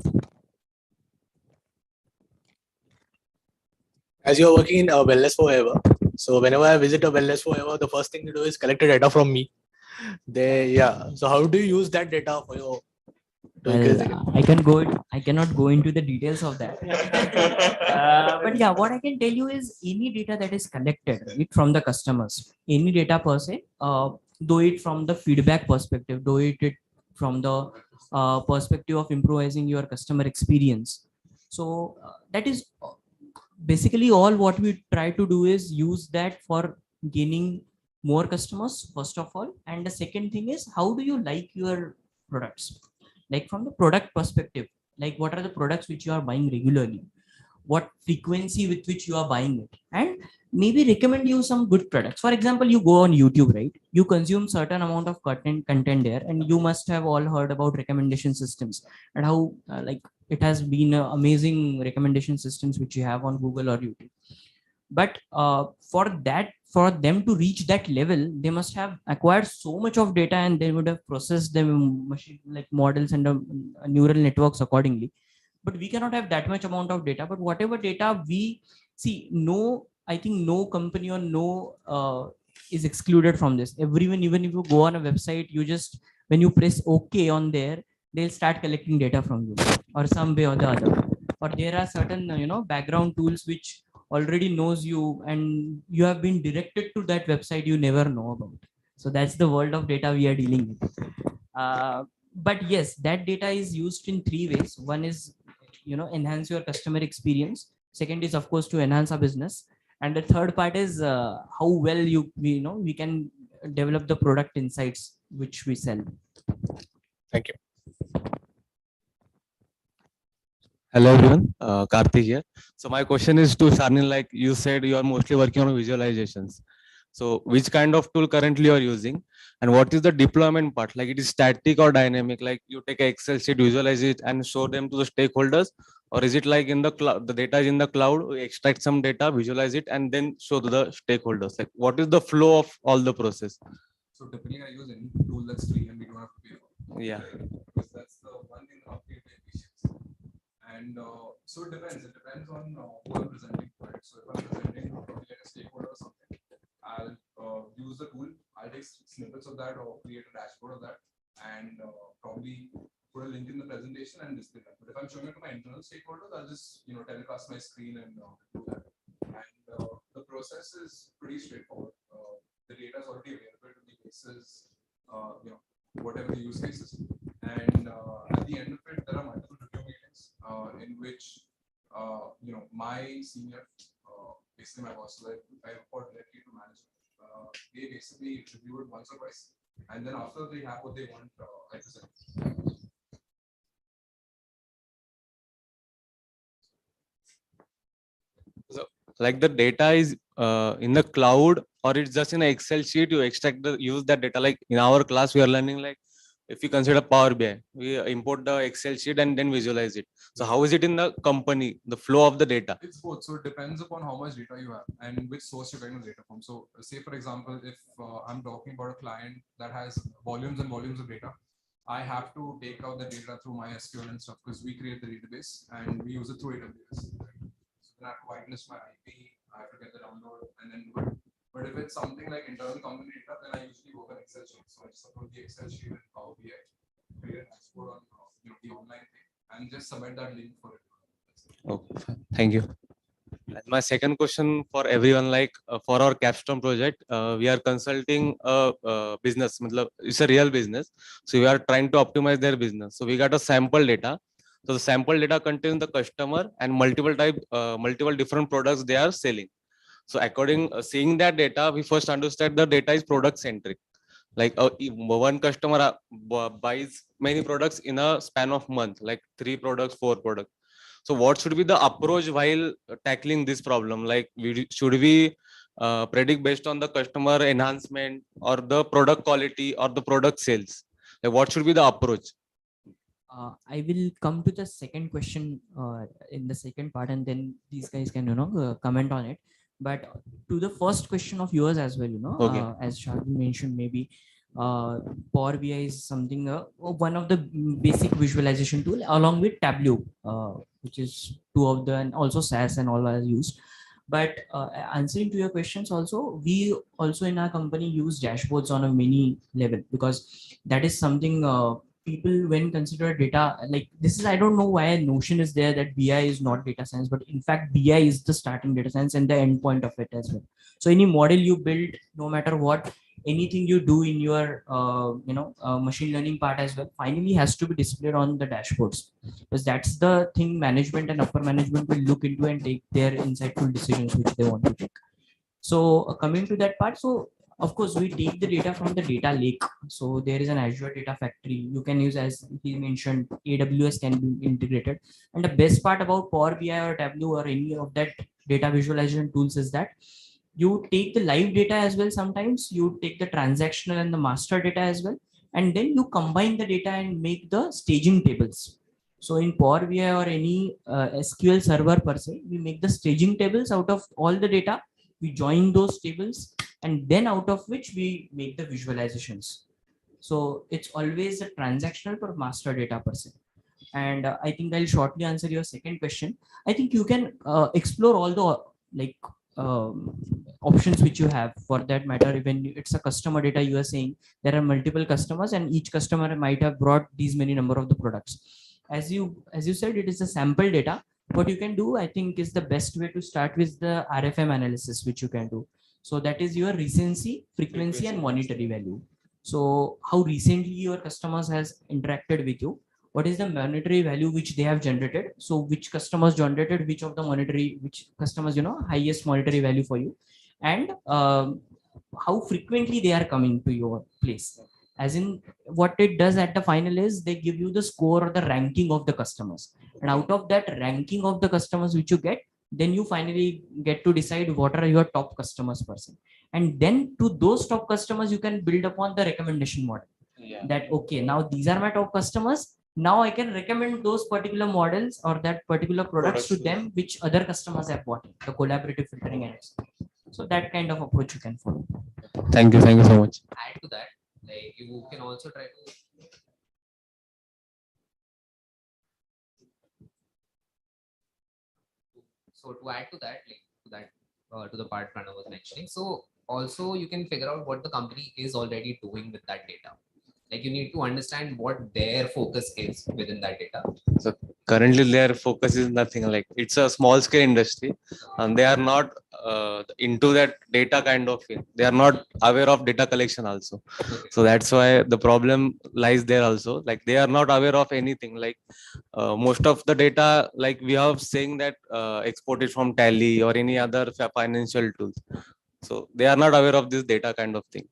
As you are working in Wellness Forever, so whenever I visit a Wellness Forever, the first thing you do is collect the data from me. So how do you use that data for your? Well, I cannot go into the details of that. But yeah, what I can tell you is any data that is collected, right, from the customers, any data per se, though it from the feedback perspective, though it from the perspective of improvising your customer experience. So that is basically all what we try to do is use that for gaining more customers, first of all. And the second thing is, how do you like your products? Like from the product perspective, like what are the products which you are buying regularly, what frequency with which you are buying it, and maybe recommend you some good products. For example, you go on YouTube, right? You consume certain amount of content there, and you must have all heard about recommendation systems and how like it has been amazing recommendation systems which you have on Google or YouTube. But for them to reach that level, they must have acquired so much of data, and they would have processed them machine like models and neural networks accordingly. But we cannot have that much amount of data. But whatever data we see, no, I think no company or no is excluded from this. Everyone, even if you go on a website, you just, when you press OK on there, they'll start collecting data from you or some way or the other. Or there are certain background tools which already knows you, and you have been directed to that website you never know about. So that's the world of data we are dealing with. But yes, that data is used in three ways. One is enhance your customer experience. Second is, of course, to enhance our business. And the third part is how well we can develop the product insights which we sell. Thank you. Hello everyone, Karthik here. So my question is to Sharnel, like you said, you are mostly working on visualizations. So which kind of tool currently you are using, and what is the deployment part? Like it is static or dynamic? Like you take an Excel sheet, visualize it, and show them to the stakeholders, or is it like in the cloud? The data is in the cloud. We extract some data, visualize it, and then show to the stakeholders. Like what is the flow of all the process? So typically I use any tool that's free and we don't have to pay for. Yeah. Because that's the one thing that we pay patience. And so it depends. It depends on who I'm presenting for it. So if I'm presenting probably like a stakeholder or something, I'll use the tool. I'll take snippets of that or create a dashboard of that, and probably put a link in the presentation and display that. But if I'm showing it to my internal stakeholders, I'll just telecast my screen and do that. And the process is pretty straightforward. The data is already available to the basis, whatever the use cases. And at the end of it, there are multiple review meetings in which my senior, basically my boss, like I report directly to management. They basically review it once or twice, and then after they have what they want, I present. So like the data is in the cloud, or it's just in an Excel sheet, you extract use that data. Like in our class, we are learning like if you consider Power BI, we import the Excel sheet and then visualize it. So how is it in the company, the flow of the data? It's both. So it depends upon how much data you have and which source you're getting the data from. So say for example, if I'm talking about a client that has volumes and volumes of data, I have to take out the data through my SQL and stuff because we create the database and we use it through AWS. So then I have to whitelist my IP, I have to get the download and then do it. But if it's something like internal company data, then I usually work on Excel sheets. So I just upload the Excel sheet in Power BI create a dashboard on the online thing and just submit that link for it. Okay, fine. Thank you. And my second question for everyone, like for our Capstone project, we are consulting a business. matlab, It's a real business. So we are trying to optimize their business. So we got a sample data. So the sample data contains the customer and multiple different products they are selling. So seeing that data, we first understand the data is product centric. Like if one customer buys many products in a span of month, like 3 products, 4 products. So what should be the approach while tackling this problem? Like should we predict based on the customer enhancement or the product quality or the product sales? Like what should be the approach? I will come to the second question in the second part, and then these guys can comment on it. But to the first question of yours as well, Okay. as Sharnel mentioned, maybe Power BI is something one of the basic visualization tool along with Tableau, which is two of the, and also SAS and all are used. But answering to your questions, also we also in our company use dashboards on a mini level, because that is something people when consider data, like this is, I don't know why a notion is there that BI is not data science, but in fact BI is the starting data science and the end point of it as well. So any model you build, no matter what, anything you do in your machine learning part as well, finally has to be displayed on the dashboards, because that's the thing management and upper management will look into and take their insightful decisions which they want to take. So coming to that part, so of course we take the data from the data lake. So there is an Azure data factory you can use, as he mentioned, AWS can be integrated. And the best part about Power BI or Tableau or any of that data visualization tools is that you take the live data as well, sometimes you take the transactional and the master data as well, and then you combine the data and make the staging tables. So in Power BI or any SQL server per se, we make the staging tables out of all the data, we join those tables, and then out of which we make the visualizations. So it's always a transactional or master data per se. And I think I'll shortly answer your second question. I think you can explore all the like options which you have. For that matter, even it's a customer data, you are saying there are multiple customers and each customer might have brought these many number of the products. As you said, it is a sample data. What you can do, I think, is the best way to start with the RFM analysis, which you can do. So that is your recency, frequency, and monetary value. So how recently your customers has interacted with you, what is the monetary value which they have generated, so which customers generated which of the monetary, which customers highest monetary value for you, and how frequently they are coming to your place. As in, what it does at the final is they give you the score or the ranking of the customers, and out of that ranking of the customers which you get, then you finally get to decide what are your top customers person, and then to those top customers you can build upon the recommendation model. That okay, now these are my top customers, now I can recommend those particular models or that particular products to them which other customers have bought, the collaborative filtering and so that kind of approach you can follow. Thank you so much. Add to that, like you can also try to to add to that, to the part Pranav was mentioning. So also you can figure out what the company is already doing with that data. Like you need to understand what their focus is within that data. So currently their focus is nothing, like it's a small scale industry and they are not into that data kind of thing. They are not aware of data collection also. Okay. So that's why the problem lies there also. Like they are not aware of anything. Like most of the data, like we are saying that exported from Tally or any other financial tools. So they are not aware of this data kind of thing.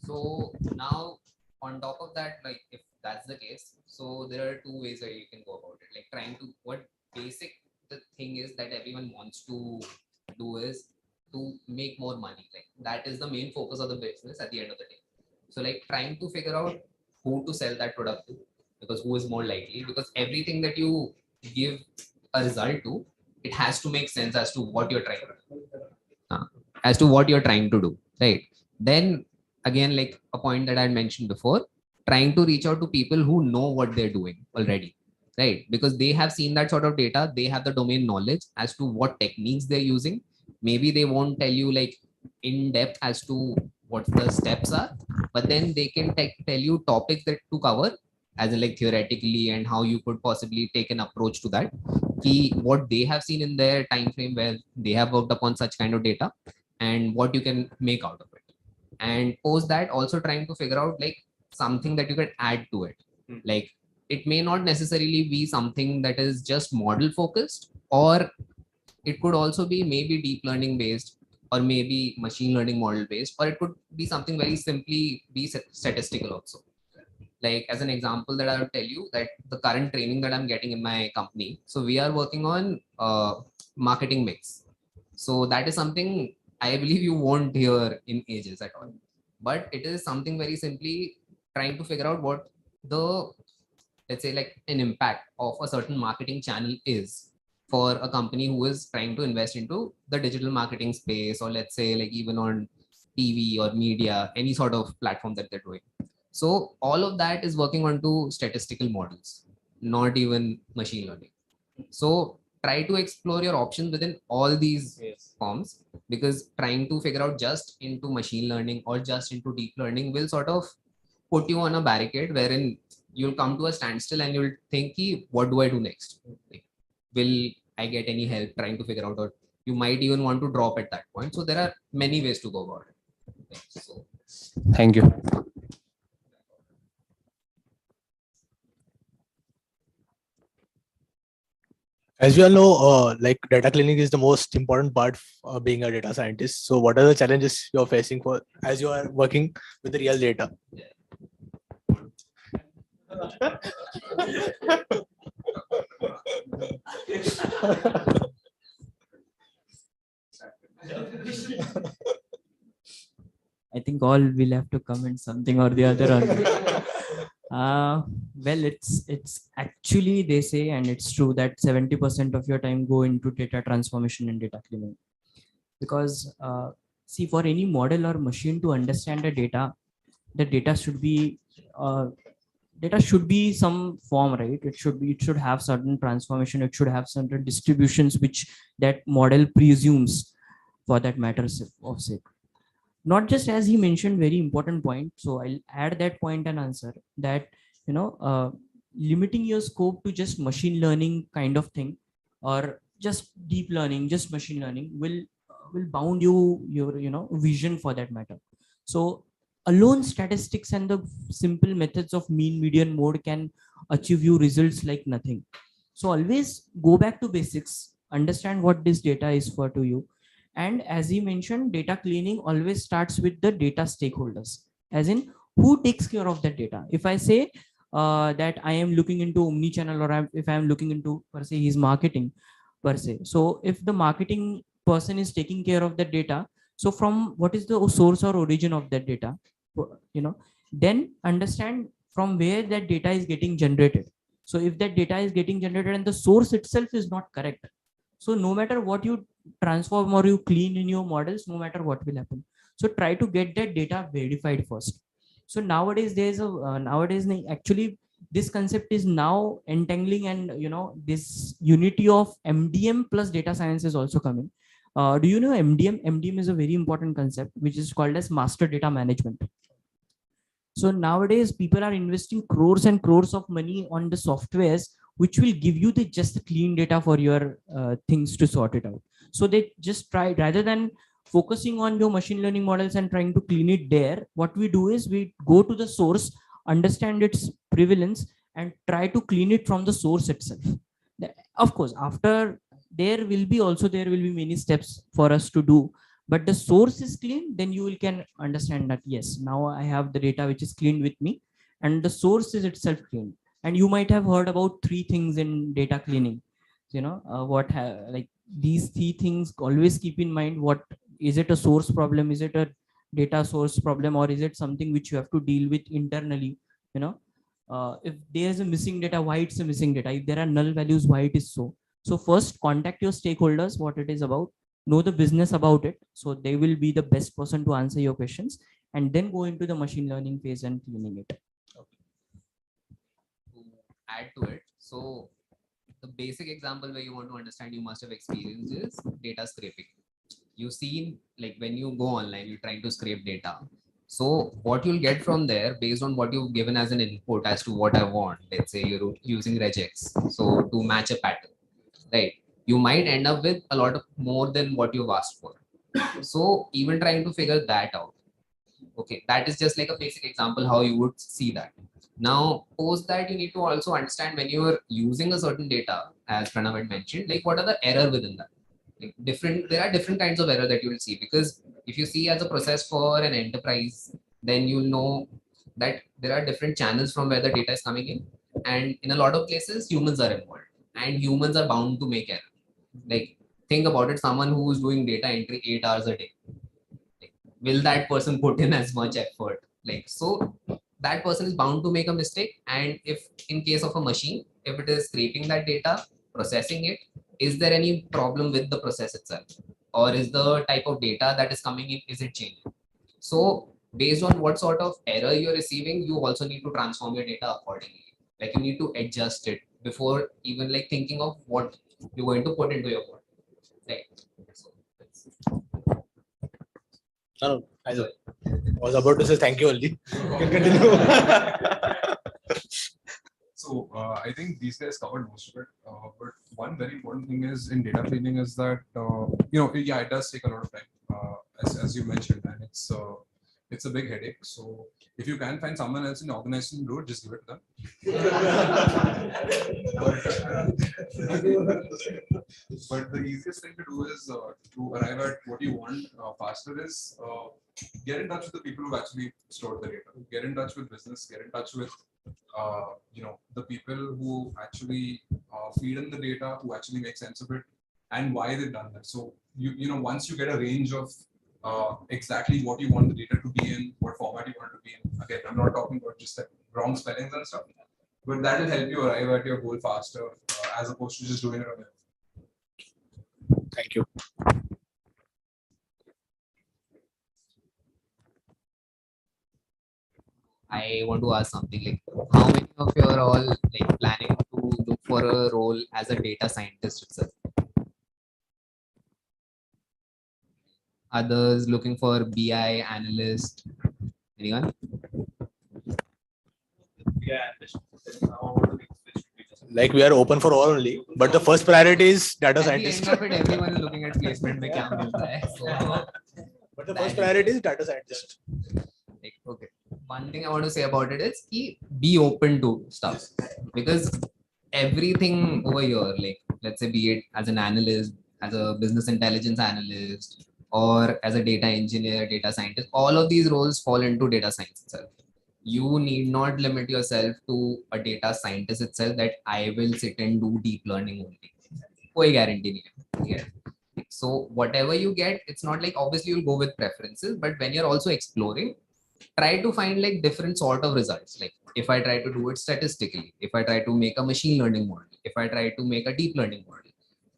So now on top of that, like if that's the case, so there are two ways that you can go about it. Like trying to, what basic the thing is that everyone wants to do is to make more money. Like that is the main focus of the business at the end of the day. So like trying to figure out who to sell that product to, because who is more likely, because everything that you give a result to, it has to make sense as to what you're trying to do. As to what you're trying to do, right? Then again, like a point that I mentioned before, trying to reach out to people who know what they're doing already, right? Because they have seen that sort of data, they have the domain knowledge as to what techniques they're using. Maybe they won't tell you like in depth as to what the steps are, but then they can tell you topics that to cover as in like theoretically, and how you could possibly take an approach to that. Key what they have seen in their time frame where they have worked upon such kind of data, and what you can make out of it. And post that, also trying to figure out like something that you can add to it. Like it may not necessarily be something that is just model focused, or it could also be maybe deep learning based, or maybe machine learning model based, or it could be something very simply be statistical also. Like as an example that I will tell you, that the current training that I'm getting in my company, so we are working on marketing mix. So that is something I believe you won't hear in ages at all, but it is something very simply trying to figure out what the, let's say, like an impact of a certain marketing channel is for a company who is trying to invest into the digital marketing space, or let's say like even on TV or media, any sort of platform that they're doing. So all of that is working onto statistical models, not even machine learning. So try to explore your options within all these forms, because trying to figure out just into machine learning or just into deep learning will sort of put you on a barricade wherein you'll come to a standstill and you'll think, what do I do next? Like, will I get any help trying to figure out, or you might even want to drop at that point. So there are many ways to go about it. So, Thank you. As you all know, like data cleaning is the most important part of being a data scientist. So what are the challenges you're facing for as you are working with the real data? I think all will have to comment something or the other on it. Well, it's actually, they say, and it's true, that 70% of your time go into data transformation and data cleaning. Because see, for any model or machine to understand the data should be some form, right? It should have certain transformation, it should have certain distributions which that model presumes, for that matter of sake. Not just, as he mentioned, very important point, so I'll add that point and answer that, limiting your scope to just machine learning kind of thing, or just deep learning, just machine learning, will bound your vision, for that matter. So alone statistics and the simple methods of mean, median, mode can achieve you results like nothing. So always go back to basics, understand what this data is for to you. And as he mentioned, data cleaning always starts with the data stakeholders, as in who takes care of that data. If I say that I am looking into omni-channel, or if I am looking into, per se, his marketing, per se. So if the marketing person is taking care of the data, so from what is the source or origin of that data, then understand from where that data is getting generated. So if that data is getting generated and the source itself is not correct, so no matter what you transform or you clean in your models, no matter what will happen. So try to get that data verified first. So nowadays there's a actually this concept is now entangling, and this unity of MDM plus data science is also coming. Do you know MDM? MDM is a very important concept which is called as master data management. So nowadays people are investing crores and crores of money on the softwares which will give you the just clean data for your things to sort it out. So they just try, rather than focusing on your machine learning models and trying to clean it there, what we do is we go to the source, understand its prevalence, and try to clean it from the source itself. Of course, after there will be many steps for us to do, but the source is clean, then you can understand that yes, now I have the data which is clean with me, and the source is itself clean. And you might have heard about three things in data cleaning. Like these three things, always keep in mind, what is it, a source problem, is it a data source problem, or is it something which you have to deal with internally. If there is a missing data, why it's a missing data, if there are null values, why it is so. So first contact your stakeholders, what it is about, know the business about it, so they will be the best person to answer your questions, and then go into the machine learning phase and cleaning it. to add to it, so the basic example where you want to understand, you must have experienced is data scraping. You've seen, like when you go online, you're trying to scrape data, So what you'll get from there based on what you've given as an input as to what I want, let's say you're using regex, so to match a pattern, right? You might end up with a lot of more than what you've asked for. So even trying to figure that out. Okay, that is just like a basic example how you would see that. Now, post that you need to also understand when you are using a certain data, as Pranav had mentioned, like what are the error within that? Like there are different kinds of error that you will see, because if you see as a process for an enterprise, then you'll know that there are different channels from where the data is coming in. And in a lot of places, humans are involved and humans are bound to make error. Like think about it, someone who is doing data entry 8 hours a day, will that person put in as much effort? Like, so that person is bound to make a mistake. And if in case of a machine, if it is scraping that data, processing it, is there any problem with the process itself? Or is the type of data that is coming in, is it changing? So based on what sort of error you're receiving, you also need to transform your data accordingly. Like you need to adjust it before even like thinking of what you're going to put into your code. Right. So No, I was about to say thank you only. You can continue. So I think these guys covered most of it. But one very important thing is in data cleaning is that yeah, it does take a lot of time, as you mentioned, and it's a big headache. So if you can find someone else in the organization to do it, just give it to them. But the easiest thing to do is to arrive at what you want faster is get in touch with the people who actually stored the data. Get in touch with business. Get in touch with the people who actually feed in the data, who actually make sense of it, and why they've done that. So once you get a range of exactly what you want the data to be in, what format you want it to be in. Again, I'm not talking about just like wrong spellings and stuff, but that will help you arrive at your goal faster as opposed to just doing it on your own. Thank you. I want to ask something like, how many of you are all like planning to look for a role as a data scientist itself? Others looking for BI analyst? Anyone? Like we are open for all only, but the first priority is data At the scientist. end of it, everyone is looking at placement mein kya milta hai. So, But the first priority is data scientist. like, okay. One thing I want to say about it is be open to stuff, because everything over here, like let's say be it as an analyst, as a business intelligence analyst, or as a data engineer, data scientist, all of these roles fall into data science itself. You need not limit yourself to a data scientist itself that I will sit and do deep learning only. Koi guarantee nahi hai. Yeah. So whatever you get, it's not like obviously you'll go with preferences, but when you're also exploring, try to find like different sort of results. Like if I try to do it statistically, if I try to make a machine learning model, if I try to make a deep learning model,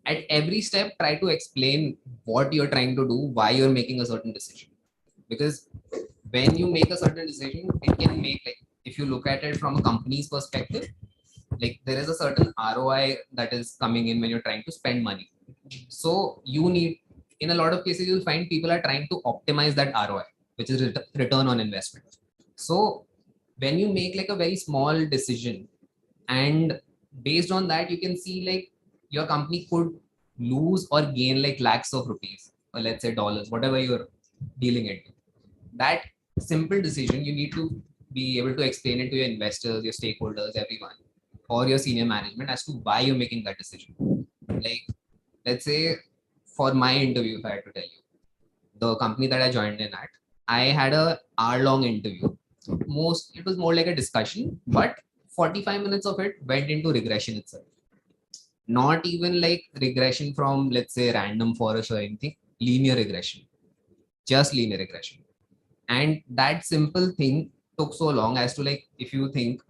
at every step, try to explain what you're trying to do, why you're making a certain decision. Because when you make a certain decision, it can make, like, if you look at it from a company's perspective, like there is a certain ROI that is coming in when you're trying to spend money. So you need, in a lot of cases, you'll find people are trying to optimize that ROI, which is return on investment. So when you make like a very small decision, and based on that, you can see like your company could lose or gain like lakhs of rupees, or let's say dollars, whatever you're dealing it. That simple decision, you need to be able to explain it to your investors, your stakeholders, everyone, or your senior management as to why you're making that decision. Like, let's say for my interview, if I had to tell you, the company that I joined in at, I had a hour-long interview. It was more like a discussion, but 45 minutes of it went into regression itself. Not even like regression from, let's say, random forest or anything, linear regression, just linear regression. And that simple thing took so long as to, like, if you think,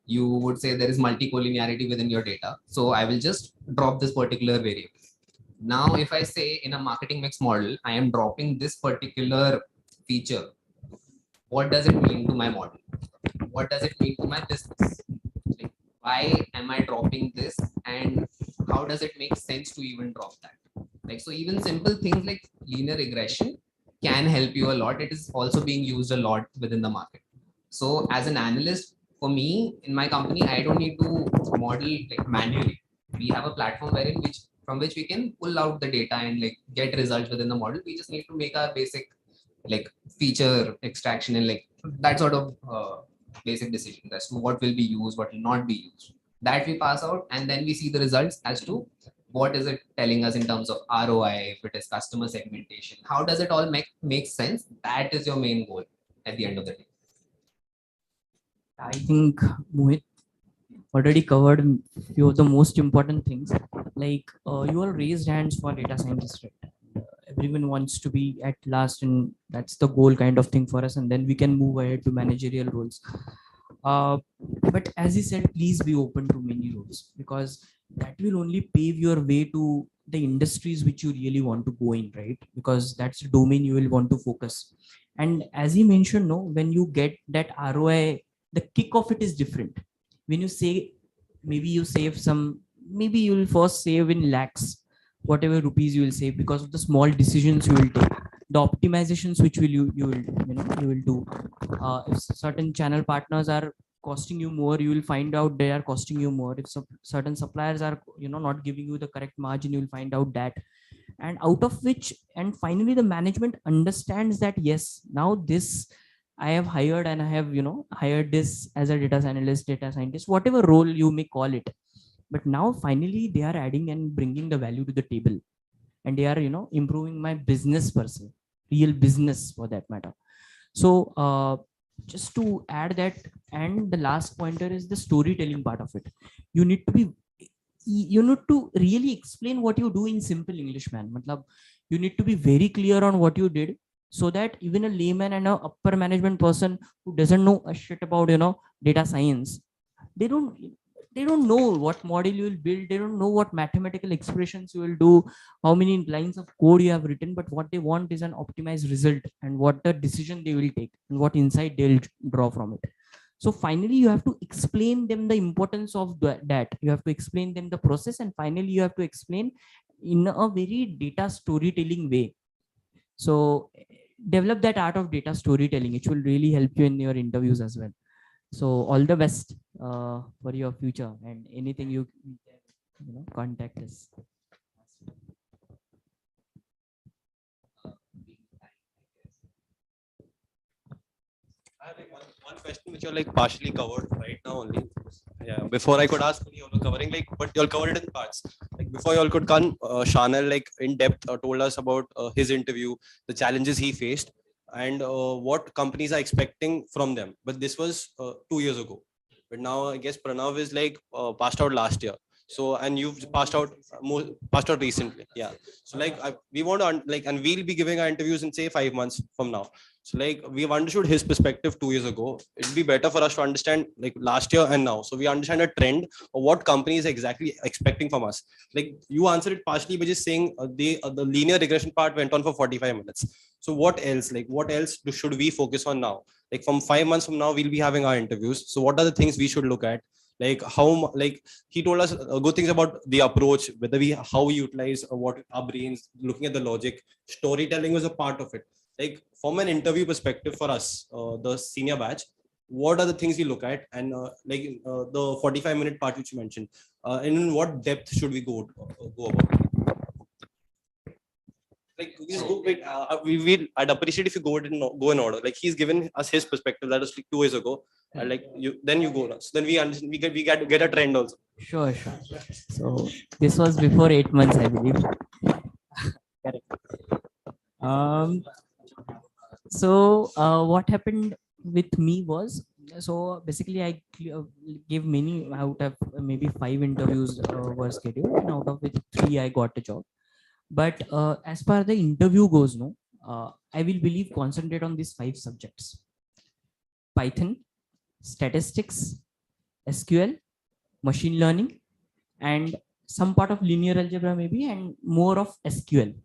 you would say there is multicollinearity within your data. So I will just drop this particular variable. Now, if I say in a marketing mix model, I am dropping this particular feature, what does it mean to my model? What does it mean to my business? Like, why am I dropping this? And how does it make sense to even drop that? Like, so even simple things like linear regression can help you a lot. It is also being used a lot within the market. So as an analyst, for me in my company, I don't need to model like manually. We have a platform wherein from which we can pull out the data and like get results within the model. We just need to make our basic like feature extraction and like that sort of basic decision as to what will be used, what will not be used. That we pass out, and then we see the results as to what is it telling us in terms of ROI, if it is customer segmentation, how does it all make sense? That is your main goal at the end of the day. I think Mohit already covered few of the most important things. Like you all raised hands for data scientists, right? Everyone wants to be at last, and that's the goal kind of thing for us. And then we can move ahead to managerial roles. But as he said, please be open to many roles, because that will only pave your way to the industries which you really want to go in, right? Because that's the domain you will want to focus. And as he mentioned, no, when you get that ROI, the kick of it is different. When you say maybe you save some, maybe you will first save in lakhs, whatever rupees you will save because of the small decisions you will take, the optimizations which you will do. If certain channel partners are costing you more, you will find out they are costing you more. If certain suppliers are not giving you the correct margin, you will find out that. And out of which, and finally the management understands that yes, now this I have hired, and I have hired this as a data analyst, data scientist, whatever role you may call it. But now finally they are adding and bringing the value to the table, and they are improving my business person, real business for that matter. So just to add that, and the last pointer is the storytelling part of it. You need to really explain what you do in simple English, man. Matlab, you need to be very clear on what you did, so that even a layman and a upper management person who doesn't know a shit about data science, they don't know what model you will build, they don't know what mathematical expressions you will do, how many lines of code you have written, but what they want is an optimized result, and what the decision they will take, and what insight they'll draw from it. So finally you have to explain them the importance of that. You have to explain them the process, and finally you have to explain in a very data storytelling way. So develop that art of data storytelling. It will really help you in your interviews as well. So all the best for your future, and anything you contact us. I have like one question which you're like partially covered right now only. Yeah, before I could ask, you all covering like, but you'll cover it in parts. Like before you all could come, Sharnel like in depth told us about his interview, the challenges he faced, and what companies are expecting from them. But this was 2 years ago. But now I guess Pranav is like passed out last year. So and you've passed out recently. Yeah. So like we want to like, and we'll be giving our interviews in say 5 months from now. So like we've understood his perspective 2 years ago. It'd be better for us to understand like last year and now. So we understand a trend of what companies are exactly expecting from us. Like you answered it partially by just saying the linear regression part went on for 45 minutes. So what else? Like what else should we focus on now? Like from 5 months from now, we'll be having our interviews. So what are the things we should look at? Like how, like he told us good things about the approach, whether how we utilize what our brains, looking at the logic, storytelling was a part of it. Like from an interview perspective for us, the senior batch, what are the things we look at? And the 45-minute part which you mentioned, and in what depth should we go about? Like I'd appreciate if you go in order. Like he's given us his perspective, that was like 2 years ago. Like then you go now. So then we understand, we get a trend also. Sure. So this was before 8 months, I believe. Correct. So what happened with me was, so basically I gave many out of maybe 5 interviews were scheduled, and out of which 3 I got a job. But as far the interview goes, no, I will believe concentrate on these 5 subjects: Python, statistics, SQL, machine learning, and some part of linear algebra maybe, and more of SQL.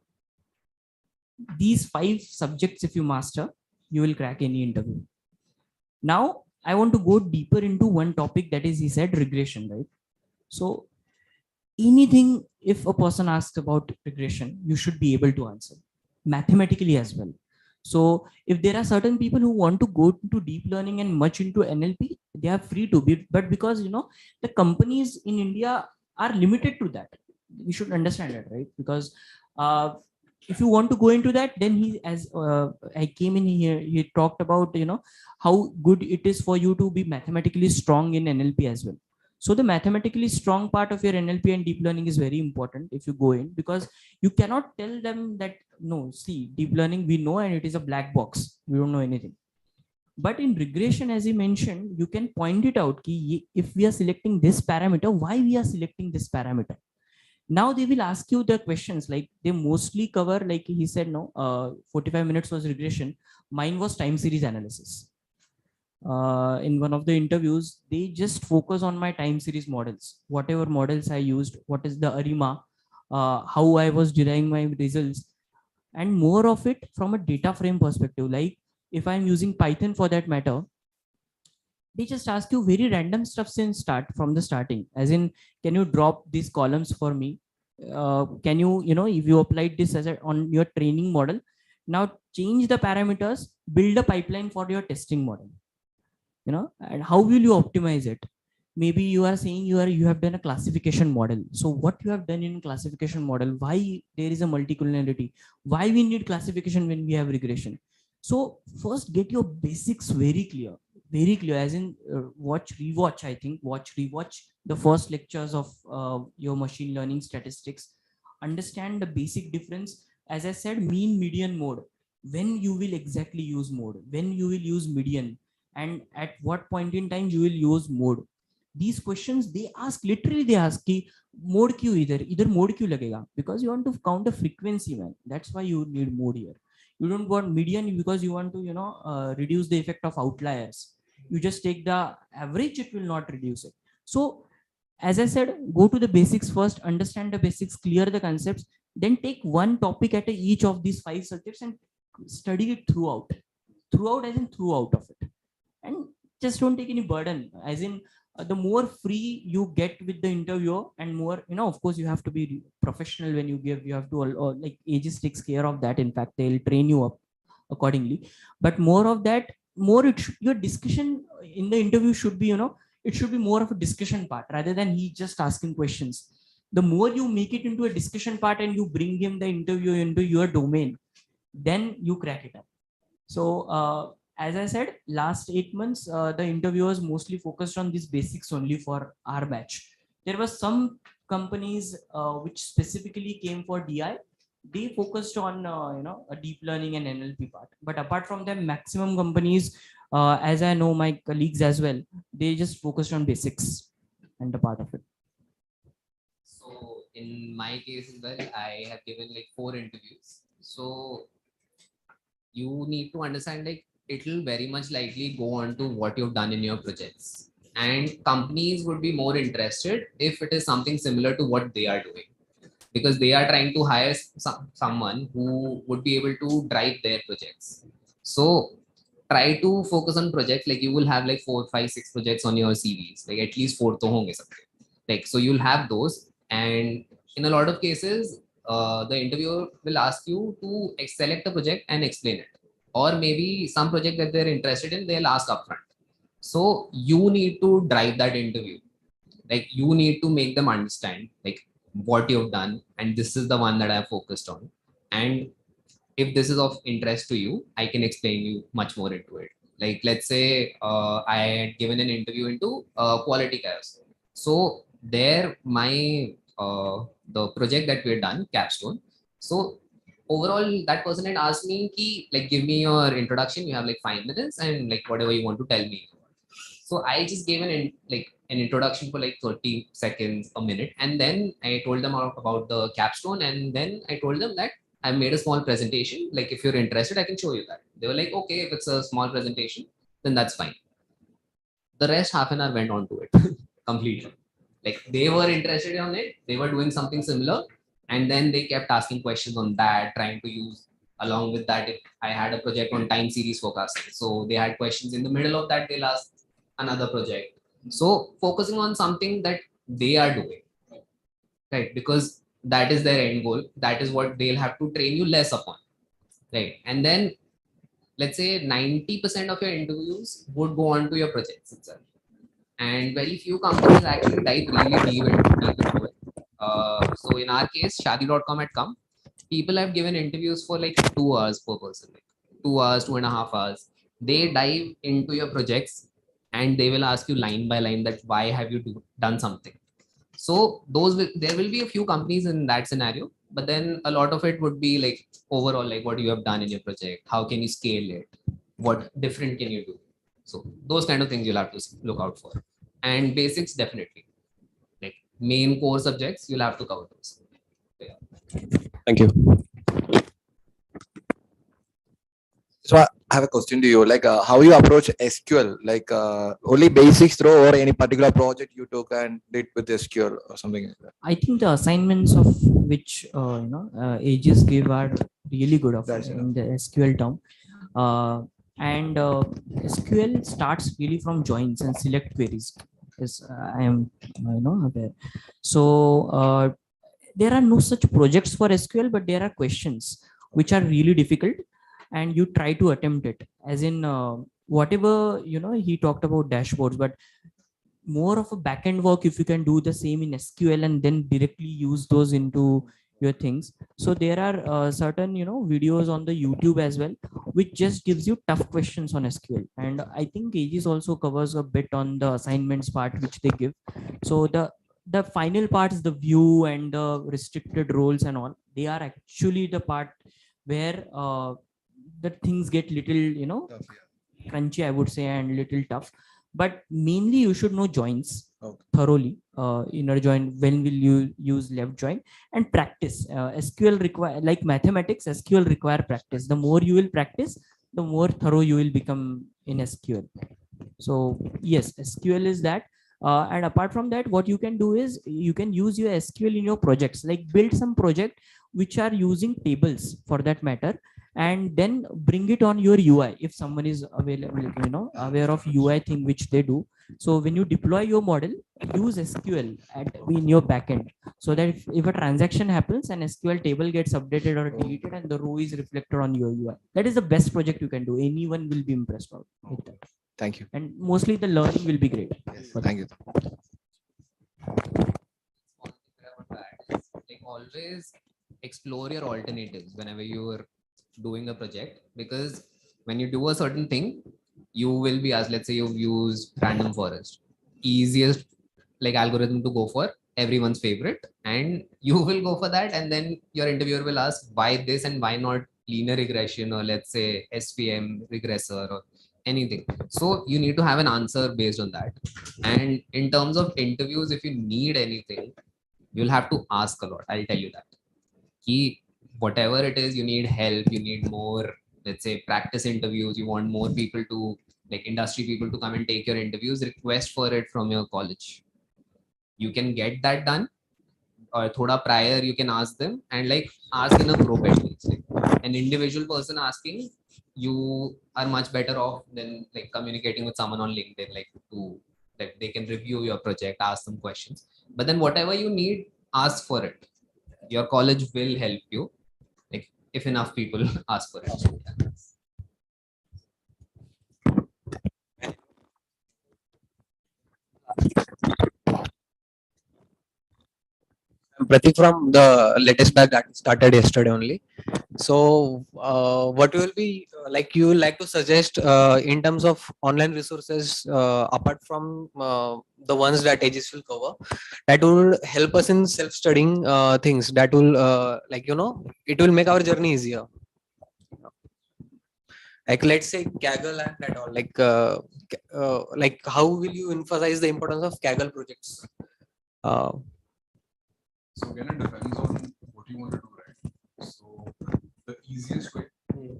These 5 subjects, if you master, you will crack any interview. Now, I want to go deeper into one topic, that is, he said regression, right? So anything, if a person asks about regression, you should be able to answer mathematically as well. So if there are certain people who want to go into deep learning and much into NLP, they are free to be, but because the companies in India are limited to that. We should understand that, right? Because if you want to go into that, then as I came in here, he talked about how good it is for you to be mathematically strong in NLP as well. So the mathematically strong part of your NLP and deep learning is very important if you go in, because you cannot tell them that no, see, deep learning we know and it is a black box, we don't know anything. But in regression, as you mentioned, you can point it out ki if we are selecting this parameter, why we are selecting this parameter. Now they will ask you the questions, like they mostly cover, like he said, 45 minutes was regression, mine was time series analysis. In one of the interviews, they just focus on my time series models, whatever models I used, what is the ARIMA, how I was deriving my results, and more of it from a data frame perspective. Like if I'm using Python for that matter, they just ask you very random stuff since from the starting, as in, can you drop these columns for me? Can you, if you applied this as on your training model, now change the parameters, build a pipeline for your testing model. And how will you optimize it? Maybe you are saying you have done a classification model. So what you have done in classification model, why there is a multicollinearity, why we need classification when we have regression? So first get your basics very clear, as in watch rewatch the first lectures of your machine learning statistics, understand the basic difference. As I said, mean, median, mode, when you will exactly use mode, when you will use median, and at what point in time you will use mode. These questions they ask, literally they ask ki mode क्यों इधर mode क्यों लगेगा, because you want to count the frequency, man. That's why you need mode here. You don't want median because you want to reduce the effect of outliers. You just take the average, it will not reduce it. So as I said, go to the basics first, understand the basics, clear the concepts, then take one topic at each of these 5 subjects and study it throughout as in throughout of it. And just don't take any burden, as in the more free you get with the interviewer, and more, of course you have to be professional when you give, you have to like Aegis takes care of that. In fact, they'll train you up accordingly. But more of that, more your discussion in the interview should be, it should be more of a discussion part rather than he just asking questions. The more you make it into a discussion part and you bring him the interview into your domain, then you crack it up. So as I said, last 8 months, the interviewers mostly focused on these basics only for our batch. There were some companies which specifically came for DI. They focused on a deep learning and NLP part. But apart from them, maximum companies, as I know my colleagues as well, they just focused on basics and the part of it. So in my case as well, I have given like 4 interviews. So you need to understand, like, it will very much likely go on to what you've done in your projects, and companies would be more interested if it is something similar to what they are doing, because they are trying to hire someone who would be able to drive their projects. So try to focus on projects, like you will have like 4, 5, 6 projects on your CVs, like at least 4 to honge sabke. Like, so you'll have those, and in a lot of cases the interviewer will ask you to select a project and explain it, or maybe some project that they're interested in, they'll ask upfront. So you need to drive that interview. Like, you need to make them understand like what you've done, and this is the one that I focused on. And if this is of interest to you, I can explain you much more into it. Like, let's say I had given an interview into quality chaos. So there, the project that we had done, Capstone. So overall, that person had asked me, ki, like, give me your introduction. You have like 5 minutes, and like whatever you want to tell me. So I just gave an introduction for like 30 seconds, a minute, and then I told them about the Capstone, and then I told them that I made a small presentation. Like, if you're interested, I can show you that. They were like, okay, if it's a small presentation, then that's fine. The rest half an hour went on to it completely. Like, they were interested on it, they were doing something similar, and then they kept asking questions on that, trying to use along with that. If I had a project on time series forecasting, so they had questions in the middle of that, they'll ask another project. So focusing on something that they are doing, right? Because that is their end goal. That is what they'll have to train you less upon, right? And then let's say 90% of your interviews would go on to your projects itself. And very few companies actually dive really deep into it. So in our case, Shadi.com had come. People have given interviews for like 2 hours per person, like 2 hours, 2.5 hours. They dive into your projects and they will ask you line by line that why have you done something. So there will be a few companies in that scenario, but then a lot of it would be like overall, like what you have done in your project, how can you scale it, what different can you do. So those kind of things you'll have to look out for. And basics, definitely, like main core subjects, you'll have to cover those. Thank you. So I have a question to you, like how you approach SQL, like only basics through or any particular project you took and did with SQL or something like that? I think the assignments of which ages give are really good of That's in the SQL term. And SQL starts really from joins and select queries. Is I am aware. So there are no such projects for SQL, but there are questions which are really difficult, and you try to attempt it. As in whatever he talked about dashboards, but more of a backend work if you can do the same in SQL and then directly use those into your things. So there are certain videos on the YouTube as well, which just gives you tough questions on SQL. And I think Aegis also covers a bit on the assignments part which they give. So the final parts, the view and the restricted roles and all, they are actually the part where the things get little crunchy, I would say, and little tough. But mainly you should know joins thoroughly. Inner join, when will you use left join, and practice. SQL require, like mathematics, SQL require practice. The more you will practice, the more thorough you will become in SQL. So yes, SQL is that. And apart from that, what you can do is you can use your SQL in your projects, like build some project which are using tables for that matter, and then bring it on your UI if someone is available, aware of UI thing which they do. So when you deploy your model, use SQL in your backend, so that if a transaction happens, an SQL table gets updated or deleted and the row is reflected on your UI. That is the best project you can do. Anyone will be impressed with that. Thank you. And mostly the learning will be great. Yes, thank you. Like always explore your alternatives whenever you're doing a project, because when you do a certain thing, you will be asked, let's say you've used random forest, easiest like algorithm to go for, everyone's favorite, and you will go for that, and then your interviewer will ask why this and why not linear regression, or let's say SVM regressor or anything. So you need to have an answer based on that. And in terms of interviews, if you need anything, you'll have to ask a lot, I'll tell you that. Key, whatever it is, you need help, you need more, let's say, practice interviews, you want more people to, like industry people to come and take your interviews, request for it from your college. You can get that done, or thoda prior you can ask them, and like ask in a group at least. Like, an individual person asking, you are much better off than like communicating with someone on LinkedIn, like to that they can review your project, ask some questions. But then whatever you need, ask for it. Your college will help you, like if enough people ask for it. I'm Pratik from the latest batch that started yesterday only. So, what will be like you will like to suggest in terms of online resources apart from the ones that Aegis will cover, that will help us in self-studying things that will it will make our journey easier. Like let's say Kaggle and that all, like how will you emphasize the importance of Kaggle projects? So again, it depends on what you want to do, right? So the easiest way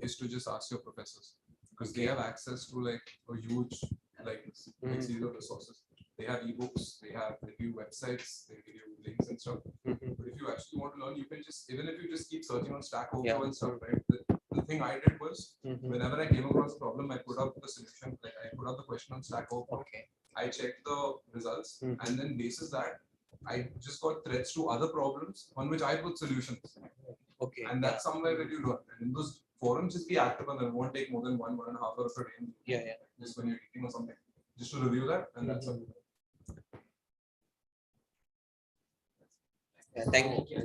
is to just ask your professors, because they have access to like a huge series of resources. They have ebooks, they give you websites, they give you links and stuff. But if you actually want to learn, you can just, even if you just keep searching on Stack Overflow and stuff, right? The thing I did was, whenever I came across a problem, I put up the solution, like I put up the question on Stack Overflow. I checked the results, and then basis that, I just got threads to other problems on which I put solutions. And that's somewhere where you learn. And in those forums, just be active and it won't take more than 1.5 hours per day. Yeah. Just when you're eating or something, just to review that, and that's it. Yeah, thank you.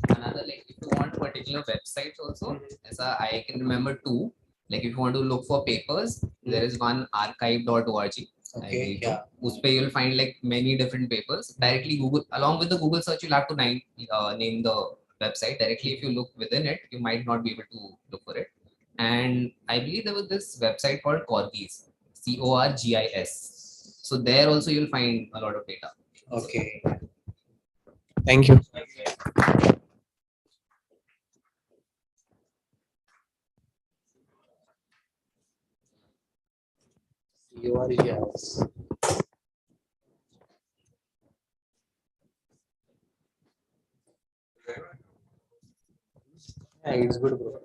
Another, like, if you want particular websites also, as I can remember two. Like, if you want to look for papers, there is one archive.org. Okay, yeah. Uspe you'll find like many different papers. Directly Google, along with the Google search, you'll have to name the website. Directly, if you look within it, you might not be able to look for it. And I believe there was this website called Corgis, CORGIS. So there also you'll find a lot of data. Okay. Thank you. Yes. Yeah, it's good, bro.